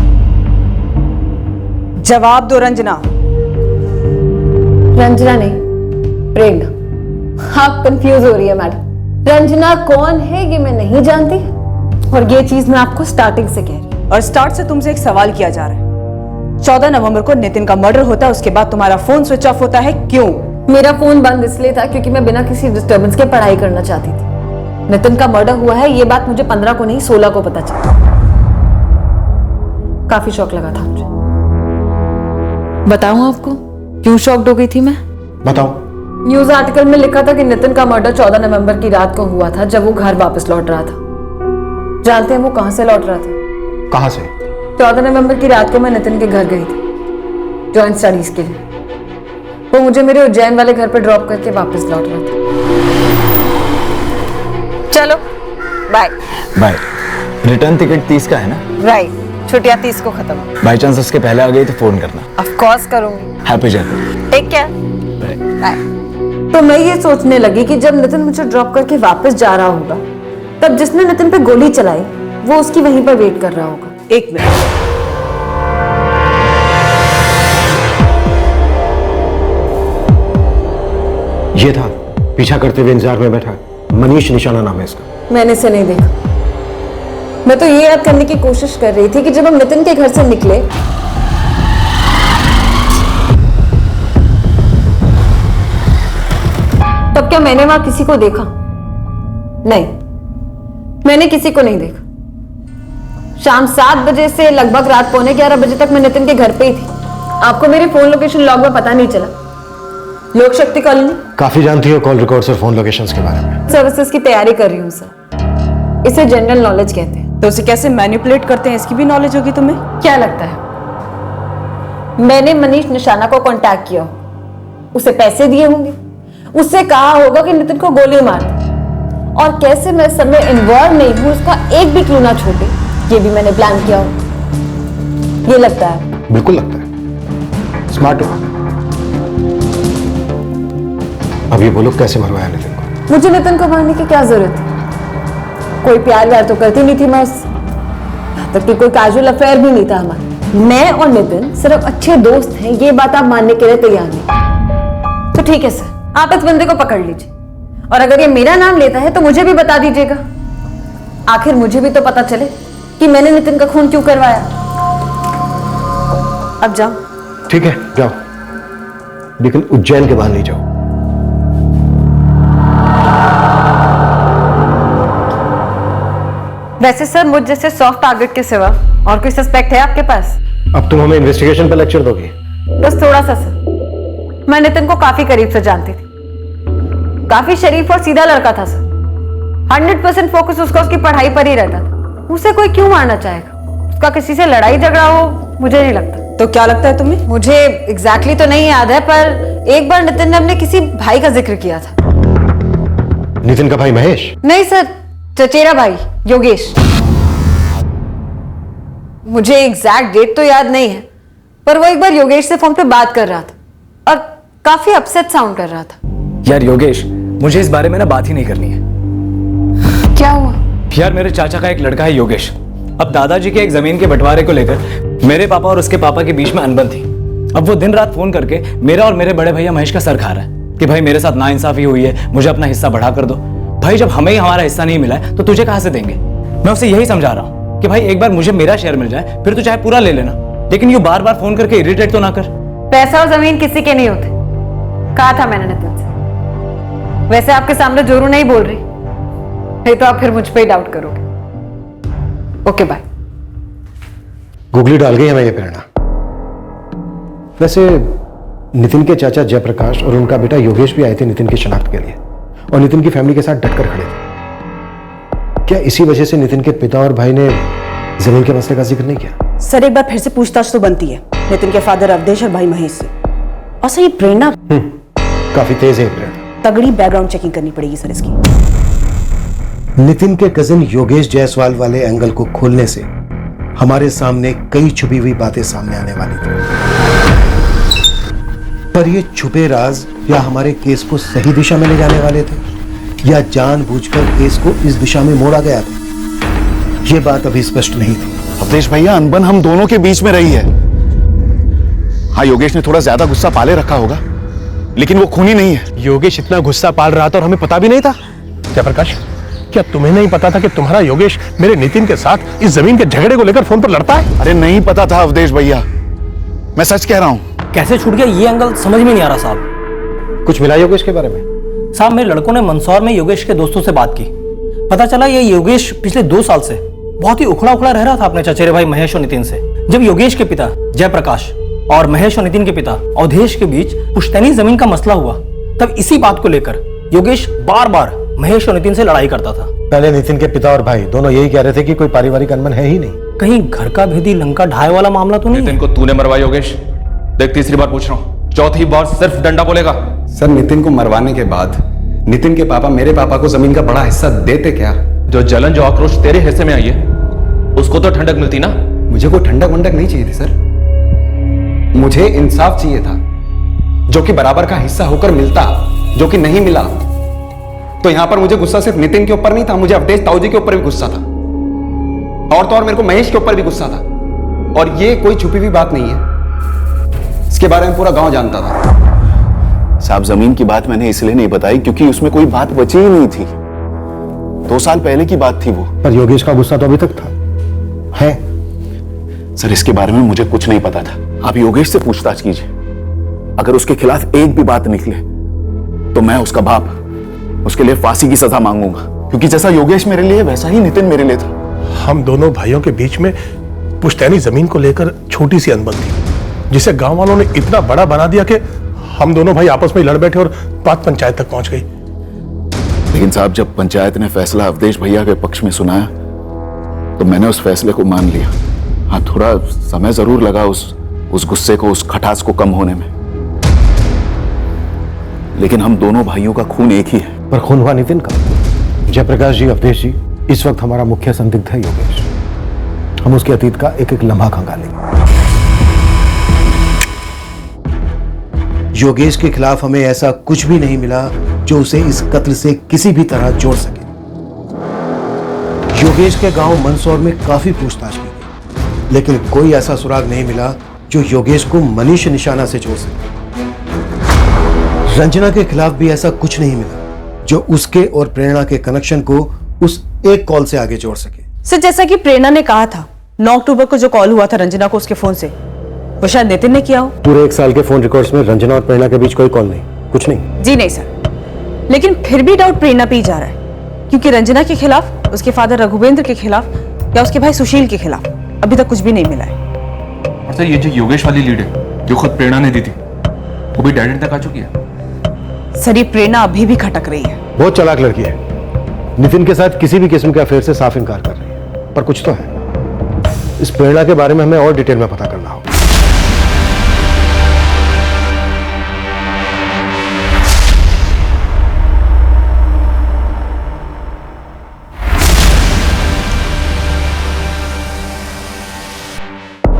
जवाब दो रंजना। रंजना नहीं, प्रेरणा। आप कंफ्यूज हो रही है मैडम। रंजना कौन है ये मैं नहीं जानती, और ये चीज मैं आपको स्टार्टिंग से कह रही हूँ। और स्टार्ट से तुमसे एक सवाल किया जा रहा है। 14 नवंबर को नितिन का मर्डर होता है, उसके बाद तुम्हारा फोन स्विच ऑफ होता है, क्यों? मेरा फोन बंद इसलिए था क्योंकि मैं बिना किसी डिस्टर्बेंस के पढ़ाई करना चाहती थी। नितिन का मर्डर हुआ है ये बात मुझे 15 को नहीं 16 को पता चला। काफी शौक लगा था मुझे। बताऊं आपको क्यों शॉक्ड हो गई थी मैं? बताओ। न्यूज आर्टिकल में लिखा था कि नितिन का मर्डर 14 नवंबर की रात को हुआ था, जब वो घर वापस लौट रहा था। जानते हैं वो कहां से लौट रहा था? कहां से? 14 नवंबर की रात को मैं नितिन के घर गई थी जॉइंट स्टडीज के लिए। वो मुझे मेरे उज्जैन वाले घर पर ड्रॉप करके वापस लौट रहा था। चलो बाय। बाय। रिटर्न टिकट 30 का है ना? राइट, छुट्टियां 30 को खत्म। बाई चांस उसके पहले आ गई तो फोन करना। ऑफ कोर्स करूंगी। Happy journey. Take care. Bye. तो मैं ये सोचने लगी कि जब नितिन मुझे ड्रॉप करके वापस जा रहा होगा, तब जिसने नितिन पे गोली चलाई वो उसकी वहीं पर वेट कर रहा होगा। एक मिनट, ये था पीछा करते हुए इंतजार में बैठा मनीष निशाना नाम है इसका। मैंने इसे नहीं देखा। मैं तो ये याद करने की कोशिश कर रही थी कि जब हम नितिन के घर से निकले तब क्या मैंने वहां किसी को देखा? नहीं, मैंने किसी को नहीं देखा। शाम 7 बजे से लगभग रात 11:15 बजे तक मैं नितिन के घर पे ही थी। आपको मेरे फोन लोकेशन लॉग में पता नहीं चला? लोक शक्ति कॉलोनी। काफी जानती हो कॉल रिकॉर्ड्स और फोन लोकेशंस के बारे में। सर्विसेज की तैयारी कर रही हूँ सर। इसे जनरल नॉलेज कहते हैं। तो उसे कैसे मैनिपुलेट करते हैं इसकी भी नॉलेज होगी तुम्हें? क्या लगता है मैंने मनीष निशाना को कांटेक्ट किया, उसे पैसे दिए होंगे, उससे कहा होगा कि नितिन को गोली मार दे, और कैसे मैं सब में इन्वॉल्व नहीं हूं उसका एक भी क्लू ना छूटे, ये भी मैंने प्लान किया हो। ये लगता है? बिल्कुल लगता है। स्मार्ट हो। अब ये बोलो कैसे मरवाया नितिन को? मुझे नितिन को मारने की क्या जरूरत है? कोई प्यार व्यार तो करती नहीं थी मैं उससे, यहाँ तक कि कोई कैजुअल अफेयर भी नहीं था हमारा। मैं और नितिन सिर्फ अच्छे दोस्त हैं, ये बात आप मानने के लिए तैयार नहीं? तो ठीक है सर, आप इस बंदे को पकड़ लीजिए, और अगर ये मेरा नाम लेता है तो मुझे भी बता दीजिएगा। आखिर मुझे भी तो पता चले कि मैंने नितिन का खून क्यों करवाया। अब जाओ। ठीक है जाओ, लेकिन उज्जैन के बाहर नहीं जाओ। वैसे सर मुझ जैसे सॉफ्ट टारगेट के सिवा और कोई सस्पेक्ट है आपके पास? अब तुम हमें इन्वेस्टिगेशन पे लेक्चर दोगी? बस थोड़ा सा सर। मैं नितिन को काफी करीब से जानती थी। काफी शरीफ और सीधा लड़का था सर। 100% फोकस उसका उसकी पढ़ाई पर ही रहता था। उसे कोई क्यों मारना चाहेगा? उसका किसी से लड़ाई झगड़ा हो, मुझे नहीं लगता। तो क्या लगता है तुम्हें? मुझे एग्जैक्टली तो नहीं याद है, पर एक बार नितिन ने अपने किसी भाई का जिक्र किया था। नितिन का भाई महेश? नहीं सर, चचेरा भाई योगेश। मुझे एग्जैक्ट डेट तो याद नहीं है, पर वो एक बार योगेश से फोन पे बात कर रहा था और काफी अपसेट साउंड कर रहा था। यार योगेश, मुझे इस बारे में ना बात ही नहीं करनी है। क्या हुआ? यार मेरे चाचा का एक लड़का है योगेश। अब दादाजी के एक जमीन के बंटवारे को लेकर मेरे पापा और उसके पापा के बीच में अनबन थी। अब वो दिन रात फोन करके मेरा और मेरे बड़े भैया महेश का सर खा रहा है कि भाई मेरे साथ नाइंसाफी हुई है, मुझे अपना हिस्सा बढ़ा कर दो। भाई जब हमें ही हमारा हिस्सा नहीं मिला है तो तुझे कहां से देंगे? मैं उसे यही समझा रहा हूं कि भाई एक बार मुझे मेरा शेयर मिल जाए, फिर तो चाहे पूरा ले लेना, लेकिन ये बार बार फोन करके इरिटेट तो ना कर। पैसा और जमीन किसी के नहीं होते, कहा था मैंने नितिन से। वैसे आपके सामने जोरू नहीं बोल रही, नहीं तो आप फिर मुझ पे ही डाउट करोगे। Okay bye. गूगली डाल गई हमें ये प्रेरणा। वैसे नितिन के चाचा जयप्रकाश और उनका बेटा योगेश भी आए थे नितिन की शनाख्त के लिए और नितिन की फैमिली के साथ डटकर खड़े थे। क्या इसी वजह से नितिन के पिता और भाई ने जमीन के मसले का जिक्र नहीं किया? सर एक बार फिर से पूछताछ तो बनती है नितिन के फादर अवधेश और भाई महेश से। और सर ये प्रेरणा काफी तेज है प्रेरणा। तगड़ी बैकग्राउंड चेकिंग करनी पड़ेगी सर इसकी। नितिन के कजिन योगेश जायसवाल वाले एंगल को खोलने से हमारे सामने कई छुपी हुई बातें सामने आने वाली थी, पर ये छुपे राज या हमारे केस को सही दिशा में ले जाने वाले थे या जानबूझकर केस को इस दिशा में मोड़ा गया था, ये बात अभी स्पष्ट नहीं थी। अवधेश भैया, अनबन हम दोनों के बीच में रही है। हाँ, योगेश ने थोड़ा ज्यादा गुस्सा पाले रखा होगा, लेकिन वो खूनी नहीं है। योगेश इतना गुस्सा पाल रहा था और हमें पता भी नहीं था। जयप्रकाश, क्या तुम्हें नहीं पता था कि तुम्हारा योगेश मेरे नितिन के साथ इस जमीन के झगड़े को लेकर फोन पर लड़ता है? अरे नहीं पता था अवधेश भैया, मैं सच कह रहा हूँ। कैसे छूट गया ये एंगल समझ में नहीं आ रहा साहब। कुछ मिला योगेश के बारे में? साहब, मेरे लड़कों ने मंदसौर में योगेश के दोस्तों से बात की। पता चला ये योगेश पिछले 2 साल से बहुत ही उखड़ा उखड़ा रह रहा था अपने चचेरे भाई महेश और नितिन से। जब योगेश के पिता जयप्रकाश और महेश और नितिन के पिता अवधेश के बीच पुश्तैनी जमीन का मसला हुआ, तब इसी बात को लेकर योगेश बार बार महेश और नितिन से लड़ाई करता था। पहले नितिन के पिता और भाई दोनों यही कह रहे थे कि कोई पारिवारिक अनबन है ही नहीं। कहीं घर का भेदी लंका ढाई वाला मामला तो नहीं? नितिन को तूने मरवाया योगेश? देख, तीसरी बार पूछ रहा हूँ, चौथी बार सिर्फ डंडा बोलेगा। सर, नितिन को मरवाने के बाद नितिन के पापा मेरे पापा को जमीन का बड़ा हिस्सा देते क्या? जो जलन, जो आक्रोश तेरे हिस्से में आई है, उसको तो ठंडक मिलती ना। मुझे कोई ठंडक वंडक नहीं चाहिए थी सर, मुझे इंसाफ चाहिए था, जो कि बराबर का हिस्सा होकर मिलता, जो कि नहीं मिला। तो यहां पर मुझे गुस्सा सिर्फ नितिन के ऊपर नहीं था, मुझे अवधेश ताऊजी के ऊपर भी गुस्सा था, और तो और मेरे को महेश के ऊपर भी गुस्सा था। और ये कोई छुपी हुई बात नहीं है, इसके बारे में पूरा गांव जानता था। साहब, जमीन की बात मैंने इसलिए नहीं बताई क्योंकि उसमें कोई बात बची ही नहीं थी। 2 साल पहले की बात थी वो। पर योगेश का गुस्सा तो अभी तक था है। सर, इसके बारे में मुझे कुछ नहीं पता था। आप योगेश से पूछताछ कीजिए, अगर उसके खिलाफ एक भी बात निकले तो मैं उसका बाप उसके लिए फांसी की सजा मांगूंगा, क्योंकि जैसा योगेश मेरे लिए वैसा ही नितिन मेरे लिए था। हम दोनों भाइयों के बीच में पुश्तैनी जमीन को लेकर छोटी सी अनबन थी, जिसे गांव वालों ने इतना बड़ा बना दिया कि हम दोनों भाई आपस में लड़ बैठे और बात पंचायत तक पहुंच गई। लेकिन साहब, जब पंचायत ने फैसला अवधेश भैया के पक्ष में सुनाया तो मैंने उस फैसले को मान लिया। हाँ, थोड़ा समय जरूर लगा उस गुस्से को, उस खटास को कम होने में, लेकिन हम दोनों भाइयों का खून एक ही है। पर खून हुआ नितिन का। जयप्रकाश जी, अवधेश जी, इस वक्त हमारा मुख्य संदिग्ध है योगेश। हम उसके अतीत का एक एक लम्हा खंगालेंगे। योगेश के खिलाफ हमें ऐसा कुछ भी नहीं मिला जो उसे इस कत्ल से किसी भी तरह जोड़ सके। योगेश के गांव मंदसौर में काफी पूछताछ की गई, लेकिन कोई ऐसा सुराग नहीं मिला जो योगेश को मनीष निशाना से जोड़ सके। रंजना के खिलाफ भी ऐसा कुछ नहीं मिला जो उसके और प्रेरणा के कनेक्शन को उस एक कॉल से आगे जोड़ सके। सर, जैसा कि प्रेरणा ने कहा था, 9 अक्टूबर को जो कॉल हुआ था रंजना को उसके फोन से, वो शायद नितिन ने किया हो। पूरे 1 साल के फोन रिकॉर्ड्स में रंजना और प्रेरणा के बीच कोई कॉल नहीं, कुछ नहीं। जी नहीं सर, लेकिन फिर भी डाउट प्रेरणा पे ही जा रहा है, क्योंकि रंजना के खिलाफ, उसके फादर रघुवेंद्र के खिलाफ या उसके भाई सुशील के खिलाफ अभी तक कुछ भी नहीं मिला है। और सर, ये जो योगेश वाली लीड है जो खुद प्रेरणा ने दी थी, वो भी डैडी तक आ चुकी है। सर, ये प्रेरणा अभी भी खटक रही है। बहुत चालाक लड़की है, नितिन के साथ किसी भी किस्म के अफेयर से साफ इनकार कर रही है, पर कुछ तो है। इस प्रेरणा के बारे में हमें और डिटेल में पता करना होगा।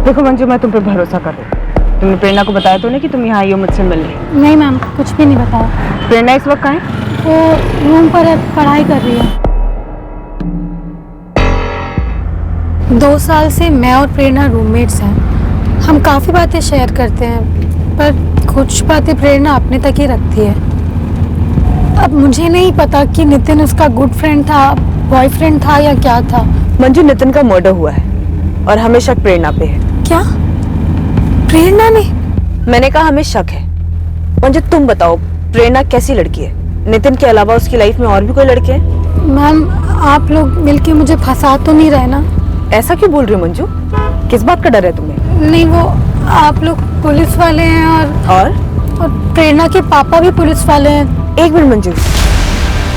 देखो मंजू, मैं तुम पे भरोसा कर रही हूँ। तुमने प्रेरणा को बताया तो नहीं कि तुम यहाँ आई हो मुझसे मिलने? नहीं मैम, कुछ भी नहीं बताया। प्रेरणा इस वक्त कहाँ है? वो रूम पर पढ़ाई कर रही है। 2 साल से मैं और प्रेरणा रूममेट्स हैं। हम काफ़ी बातें शेयर करते हैं, पर कुछ बातें प्रेरणा अपने तक ही रखती है। अब मुझे नहीं पता कि नितिन उसका गुड फ्रेंड था, बॉयफ्रेंड था या क्या था। मंजू, नितिन का मर्डर हुआ है और हमें शक प्रेरणा पे है। क्या? प्रेरणा ने? मैंने कहा हमें शक है। मंजू, तुम बताओ, प्रेरणा कैसी लड़की है? नितिन के अलावा उसकी लाइफ में और भी कोई लड़के हैं? मैम, आप लोग मिलके मुझे फंसा तो नहीं रहे ना? ऐसा क्यों बोल रही हो मंजू? किस बात का डर है तुम्हें? नहीं, वो आप लोग पुलिस वाले हैं और और प्रेरणा के पापा भी पुलिस वाले हैं। एक मिनट मंजू,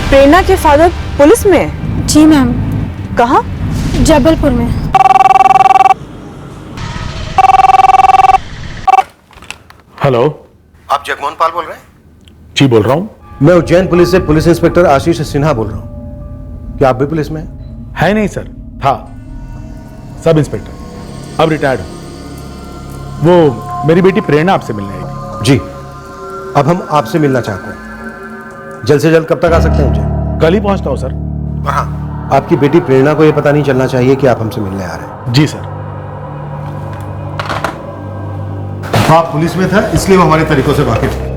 प्रेरणा के फादर पुलिस में है? जी मैम। कहाँ? जबलपुर में। हेलो, आप जगमोहन पाल बोल रहे हैं? जी बोल रहा हूँ। मैं उज्जैन पुलिस से पुलिस इंस्पेक्टर आशीष सिन्हा बोल रहा हूँ। क्या आप भी पुलिस में हैं? है नहीं सर, था सब इंस्पेक्टर, अब रिटायर्ड हूं। वो मेरी बेटी प्रेरणा आपसे मिलने आई थी। जी, अब हम आपसे मिलना चाहते हैं। जल्द से जल्द कब तक आ सकते हैं उज्जैन? कल ही पहुंचता हूं सर। हाँ, आपकी बेटी प्रेरणा को यह पता नहीं चलना चाहिए कि आप हमसे मिलने आ रहे हैं। जी सर। आप पुलिस में था इसलिए वो हमारे तरीकों से वाकिफ है।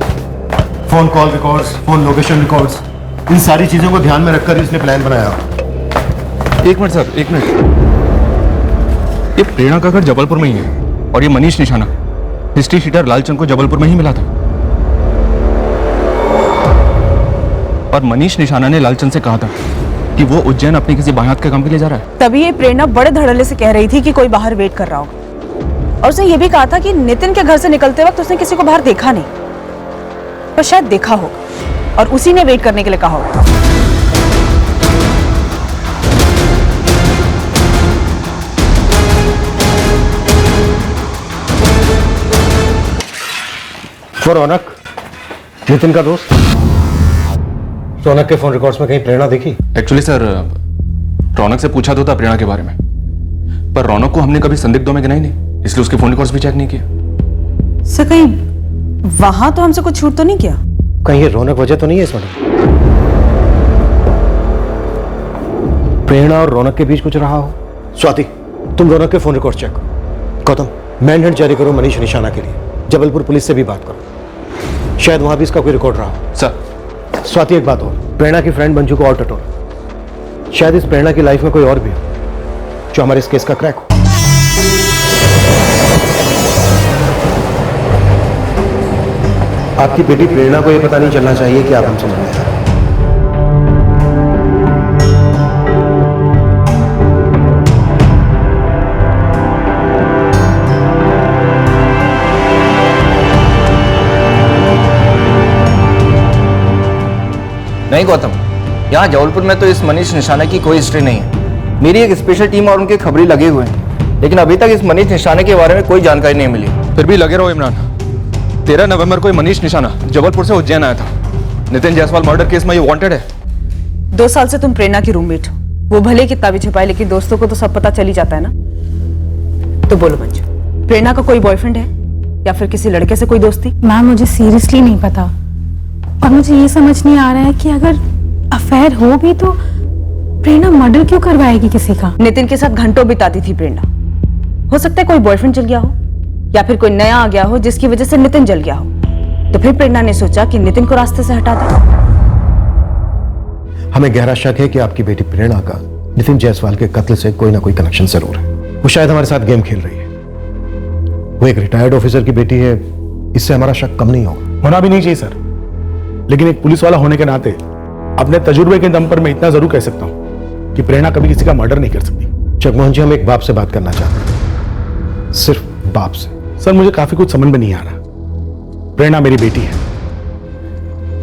Phone call records, phone location records, इन सारी चीजों को ध्यान में रखकर इसने प्लान बनाया। एक मिनट सर, एक मिनट। ये प्रेरणा का घर जबलपुर में ही है और ये मनीष निशाना हिस्ट्री शीटर लालचंद को जबलपुर में ही मिला था। और मनीष निशाना ने लालचंद से कहा था कि वो उज्जैन अपने किसी बायात के काम के लिए जा रहा है। तभी ये प्रेरणा बड़े धड़ल्ले से कह रही थी कि कोई बाहर वेट कर रहा होगा। और उसने ये भी कहा था कि नितिन के घर से निकलते वक्त उसने किसी को बाहर देखा नहीं, पर शायद देखा होगा और उसी ने वेट करने के लिए कहा होगा। वो रौनक, नितिन का दोस्त। रौनक के फोन रिकॉर्ड्स में कहीं प्रेरणा दिखी? एक्चुअली सर, रौनक से पूछा तो था प्रेरणा के बारे में, पर रौनक को हमने कभी संदिग्धों में गिना ही नहीं, इसलिए उसके फोन रिकॉर्ड्स भी चेक नहीं किया। सर कहीं वहां तो हमसे कुछ छूट तो नहीं किया? कहीं ये रौनक वजह तो नहीं है इस मैटर? प्रेरणा और रौनक के बीच कुछ रहा हो? स्वाति, तुम रौनक के फोन रिकॉर्ड चेक करो। गौतम, मैनहंट जारी करो मनीष निशाना के लिए। जबलपुर पुलिस से भी बात करो, शायद वहां भी इसका कोई रिकॉर्ड रहा हो। सर। स्वाति, एक बात और, प्रेरणा की फ्रेंड मंजू को और टटोल। शायद इस प्रेरणा की लाइफ में कोई और भी हो जो हमारे इस केस का क्रैक हो। आपकी बेटी प्रेरणा को यह पता नहीं चलना चाहिए कि आप हमसे मिलने आ रहे हैं। नहीं गौतम, यहाँ जबलपुर में तो इस मनीष निशाना की कोई हिस्ट्री नहीं है। मेरी एक स्पेशल टीम और उनके खबरी लगे हुए हैं, लेकिन अभी तक इस मनीष निशाने के बारे में कोई जानकारी नहीं मिली। फिर भी लगे रहो इमरान। 13 नवंबर को मनीष निशाना जबलपुर से उज्जैन आया था। नितिन जायसवाल मर्डर केस में ये वांटेड है। 2 साल से तुम प्रेरणा की रूममेट हो। वो भले कितना भी छुपाए, लेकिन दोस्तों को तो सब पता चल ही जाता है ना। तो बोलो मंजू, प्रेरणा का कोई बॉयफ्रेंड है या फिर किसी लड़के से कोई दोस्ती? मैम मुझे सीरियसली नहीं पता, और मुझे ये समझ नहीं आ रहा है कि अगर अफेयर हो भी तो प्रेरणा मर्डर क्यों करवाएगी किसी का? नितिन के साथ घंटों बिताती थी प्रेरणा। हो सकता है कोई बॉयफ्रेंड जल गया हो या फिर कोई नया आ गया हो जिसकी वजह से नितिन जल गया हो। तो फिर प्रेरणा ने सोचा कि नितिन को रास्ते से हटा दे। हमें गहरा शक है कि आपकी बेटी प्रेरणा का नितिन जायसवाल के कत्ल से कोई ना कोई कनेक्शन जरूर है। वो शायद हमारे साथ गेम खेल रही है। वो एक रिटायर्ड ऑफिसर की बेटी है, इससे हमारा शक कम नहीं होगा। होना भी नहीं चाहिए सर, लेकिन एक पुलिस वाला होने के नाते अपने तजुर्बे के दम पर मैं इतना जरूर कह सकता हूं कि प्रेरणा कभी किसी का मर्डर नहीं कर सकती। जगमोहन जी, हम एक बाप से बात करना चाहते हैं, सिर्फ बाप से। सर मुझे काफी कुछ समझ में नहीं आ रहा। प्रेरणा मेरी बेटी है,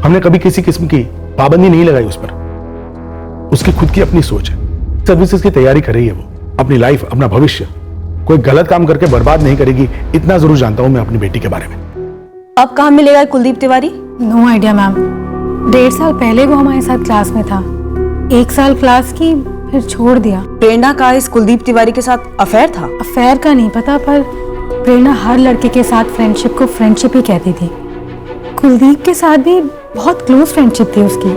हमने कभी किसी किस्म की पाबंदी नहीं लगाई उस पर। उसकी खुद की अपनी सोच है, सर्विसेज की तैयारी कर रही है वो। अपनी लाइफ, अपना भविष्य कोई गलत काम करके बर्बाद नहीं करेगी, इतना जरूर जानता हूं मैं अपनी बेटी के बारे में। अब कहाँ मिलेगा Kuldeep Tiwari? No idea ma'am. 1.5 साल पहले वो हमारे साथ क्लास में था। 1 साल क्लास की, फिर छोड़ दिया। प्रेरणा का इस कुलदीप तिवारी के साथ अफेयर था? अफेयर का नहीं पता, पर प्रेरणा हर लड़के के साथ फ्रेंडशिप को फ्रेंडशिप ही कहती थी। कुलदीप के साथ भी बहुत क्लोज फ्रेंडशिप थी उसकी।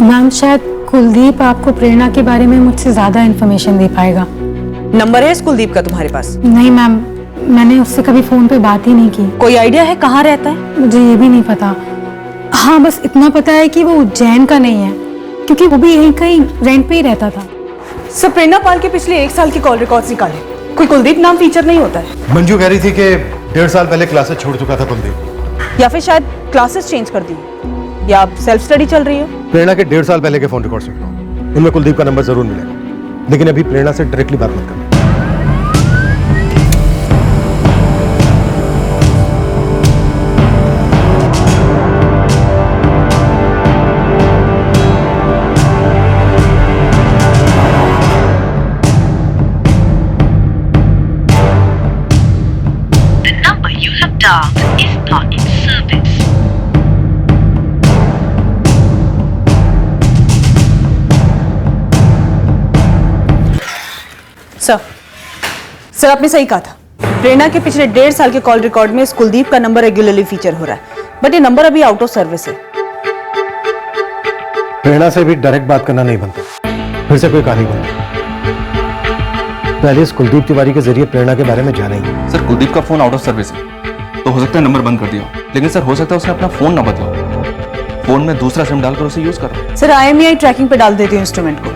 मैम शायद कुलदीप आपको प्रेरणा के बारे में मुझसे ज्यादा इंफॉर्मेशन दे पाएगा। नंबर है इस कुलदीप का तुम्हारे पास? नहीं मैम, मैंने उससे कभी फोन पे बात ही नहीं की। कोई आइडिया है कहाँ रहता है? मुझे ये भी नहीं पता। हाँ, बस इतना पता है कि वो उज्जैन का नहीं है, क्योंकि वो भी यहीं कहीं रेंट पे ही रहता था। सर, प्रेरणा पाल के पिछले 1 साल की कॉल रिकॉर्ड्स निकाले, कोई कुलदीप नाम फीचर नहीं होता है। मंजू कह रही थी कि 1.5 साल पहले क्लासेस छोड़ चुका था कुलदीप, या फिर शायद क्लासेस चेंज कर दी, या सेल्फ स्टडी चल रही हो। प्रेरणा के 1.5 साल पहले के फोन रिकॉर्ड सुन लो। उनमें कुलदीप का नंबर जरूर मिलेगा, लेकिन अभी प्रेरणा से डायरेक्टली बात मत करना। The number you have dialed is not in service. Sir आपने सही कहा था। प्रेरणा के पिछले 1.5 साल के कॉल रिकॉर्ड में इस कुलदीप का नंबर रेगुलरली फीचर हो रहा है, बट ये नंबर अभी आउट ऑफ सर्विस है। प्रेरणा से भी डायरेक्ट बात करना नहीं बनता, फिर से कोई कहानी बना। पहले इस कुलदीप तिवारी के जरिए प्रेरणा के बारे में जानेंगे। सर कुलदीप का फोन आउट ऑफ सर्विस है, तो हो सकता है नंबर बंद कर दिया, लेकिन सर हो सकता है उसने अपना फोन ना बदला, फोन में दूसरा सिम डालकर उसे यूज कर रहा है। सर IMEI ट्रैकिंग पे डाल देती हूँ इंस्ट्रूमेंट को,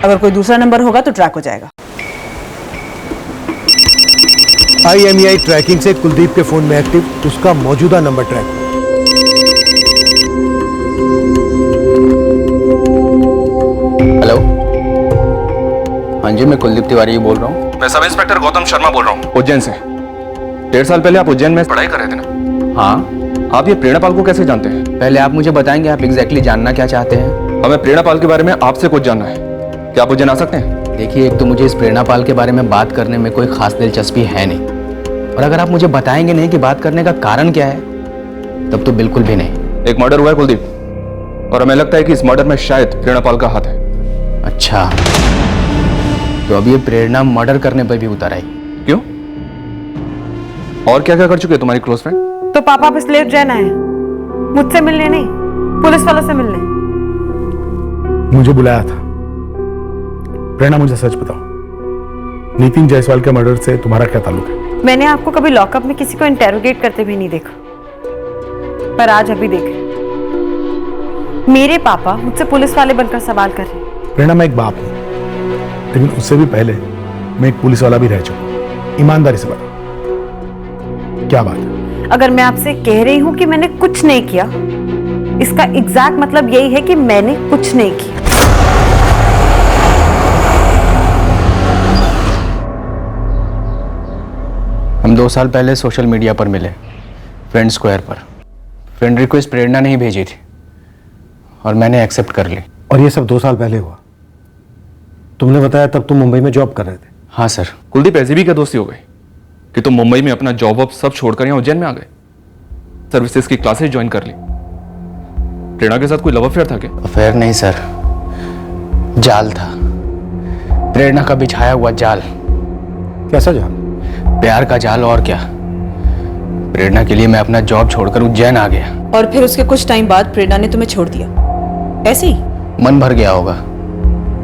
अगर कोई दूसरा नंबर होगा तो ट्रैक हो जाएगा। IMEI ट्रैकिंग से कुलदीप के फोन में एक्टिव उसका मौजूदा नंबर ट्रैक हुआ। हेलो, हाँ जी, मैं कुलदीप तिवारी बोल रहा हूँ। मैं सब इंस्पेक्टर गौतम शर्मा बोल रहा हूँ, उज्जैन से। 1.5 साल पहले आप उज्जैन में पढ़ाई कर रहे थे ना? हाँ। आप ये प्रेरणा पाल को कैसे जानते हैं? पहले आप मुझे बताएंगे आप एग्जैक्टली जानना क्या चाहते हैं? हमें प्रेरणा पाल के बारे में आपसे कुछ जानना है, क्या आप उज्जैन आ सकते हैं? देखिए, एक तो मुझे इस प्रेरणा पाल के बारे में बात करने में कोई खास दिलचस्पी है नहीं, और अगर आप मुझे बताएंगे नहीं कि बात करने का कारण क्या है, तब तो बिल्कुल भी नहीं। एक मर्डर हुआ है कुलदीप, और हमें लगता है कि इस मर्डर में शायद प्रेरणा पाल का हाथ है। अच्छा, तो अब ये प्रेरणा मर्डर करने पर भी उतर आई? क्यों? और क्या क्या कर चुके हैं तुम्हारी क्लोज फ्रेंड? तो पापा आप इसलिए उज्जैन आए, मुझसे मिलने नहीं, पुलिस वालों से मिलने। मुझे बुलाया था। प्रेरणा, मुझे सच बताओ, नितिन जायसवाल के मर्डर से तुम्हारा क्या ताल्लुक है? मैंने आपको कभी लॉकअप में किसी को इंटेरोगेट करते भी नहीं देखा, पर आज अभी देखे मेरे पापा मुझसे पुलिस वाले बनकर सवाल कर रहे हैं। प्रेरणा, मैं एक बाप हूं, लेकिन उससे भी पहले मैं एक पुलिस वाला भी रह चुका हूं। ईमानदारी से बताओ, क्या बात है? अगर मैं आपसे कह रही हूं कि मैंने कुछ नहीं किया, इसका एग्जैक्ट मतलब यही है कि मैंने कुछ नहीं किया। हम 2 साल पहले सोशल मीडिया पर मिले, फ्रेंड स्क्वायर पर। फ्रेंड रिक्वेस्ट प्रेरणा ने ही भेजी थी और मैंने एक्सेप्ट कर ली। और ये सब 2 साल पहले हुआ? तुमने बताया तब तुम मुंबई में जॉब कर रहे थे। हाँ सर। कुलदीप, ऐसी भी क्या दोस्ती हो गई कि तुम मुंबई में अपना जॉब वॉब सब छोड़कर यहाँ उज्जैन में आ गए, सर्विसेज की क्लासेस ज्वाइन कर ली? प्रेरणा के साथ कोई लव अफेयर था क्या? अफेयर नहीं सर, जाल था, प्रेरणा का बिछाया हुआ जाल। कैसा जाल? प्यार का जाल, और क्या। प्रेरणा के लिए मैं अपना जॉब छोड़कर उज्जैन आ गया। और फिर उसके कुछ टाइम बाद प्रेरणा ने तुम्हें छोड़ दिया, ऐसे ही? मन भर गया होगा,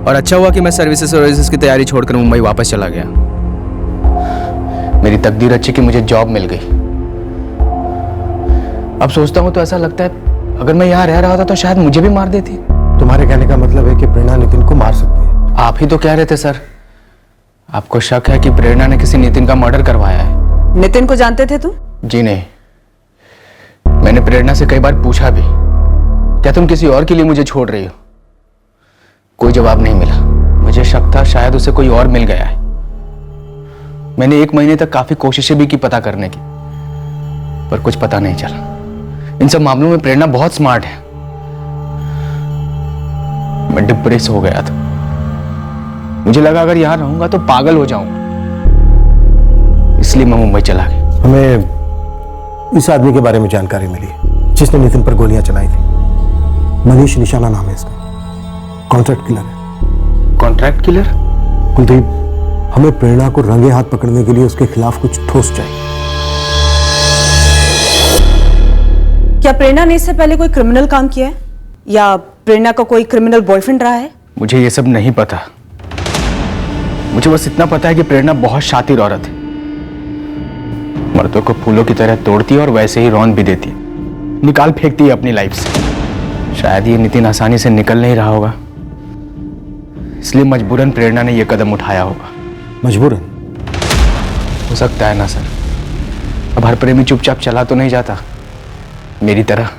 और अच्छा हुआ कि मैं सर्विसेज की तैयारी छोड़कर मुंबई वापस चला गया। मेरी तकदीर अच्छी कि मुझे जॉब मिल गई। अब सोचता हूं तो ऐसा लगता है अगर मैं यहाँ रह रहा होता तो शायद मुझे भी मार देती। तुम्हारे कहने का मतलब है कि प्रेरणा नितिन को मार सकती है? आप ही तो कह रहे थे सर, आपको शक है कि प्रेरणा ने किसी नितिन का मर्डर करवाया है। नितिन को जानते थे तुम? जी नहीं, मैंने प्रेरणा से कई बार पूछा भी, क्या तुम किसी और के लिए मुझे छोड़ रही हो? कोई जवाब नहीं मिला। मुझे शक था शायद उसे कोई और मिल गया है। मैंने 1 महीने तक काफी कोशिशें भी की पता करने की, पर कुछ पता नहीं चला। इन सब मामलों में प्रेरणा बहुत स्मार्ट है। मैं डिप्रेस हो गया था, मुझे लगा अगर यहां रहूंगा तो पागल हो जाऊंगा, इसलिए मैं मुंबई चला गया। हमें इस आदमी के बारे में जानकारी मिली जिसने नितिन पर गोलियां चलाई थी। मनीष निशाना नाम है इसका, कॉन्ट्रैक्ट किलर है। Contract killer? कुलदीप, हमें प्रेरणा को रंगे हाथ पकड़ने के लिए उसके खिलाफ कुछ ठोस चाहिए। क्या प्रेरणा ने इससे पहले कोई क्रिमिनल काम किया है, या प्रेरणा का कोई क्रिमिनल बॉयफ्रेंड रहा है? मुझे ये सब नहीं पता, मुझे बस इतना पता है कि प्रेरणा बहुत शातिर औरत है। मर्दों को फूलों की तरह तोड़ती है और वैसे ही रौन भी देती है, निकाल फेंकती है अपनी लाइफ से। शायद ये नितिन आसानी से निकल नहीं रहा होगा, इसलिए मजबूरन प्रेरणा ने यह कदम उठाया होगा। मजबूरन? हो सकता है ना सर, अब हर प्रेमी चुपचाप चला तो नहीं जाता मेरी तरह।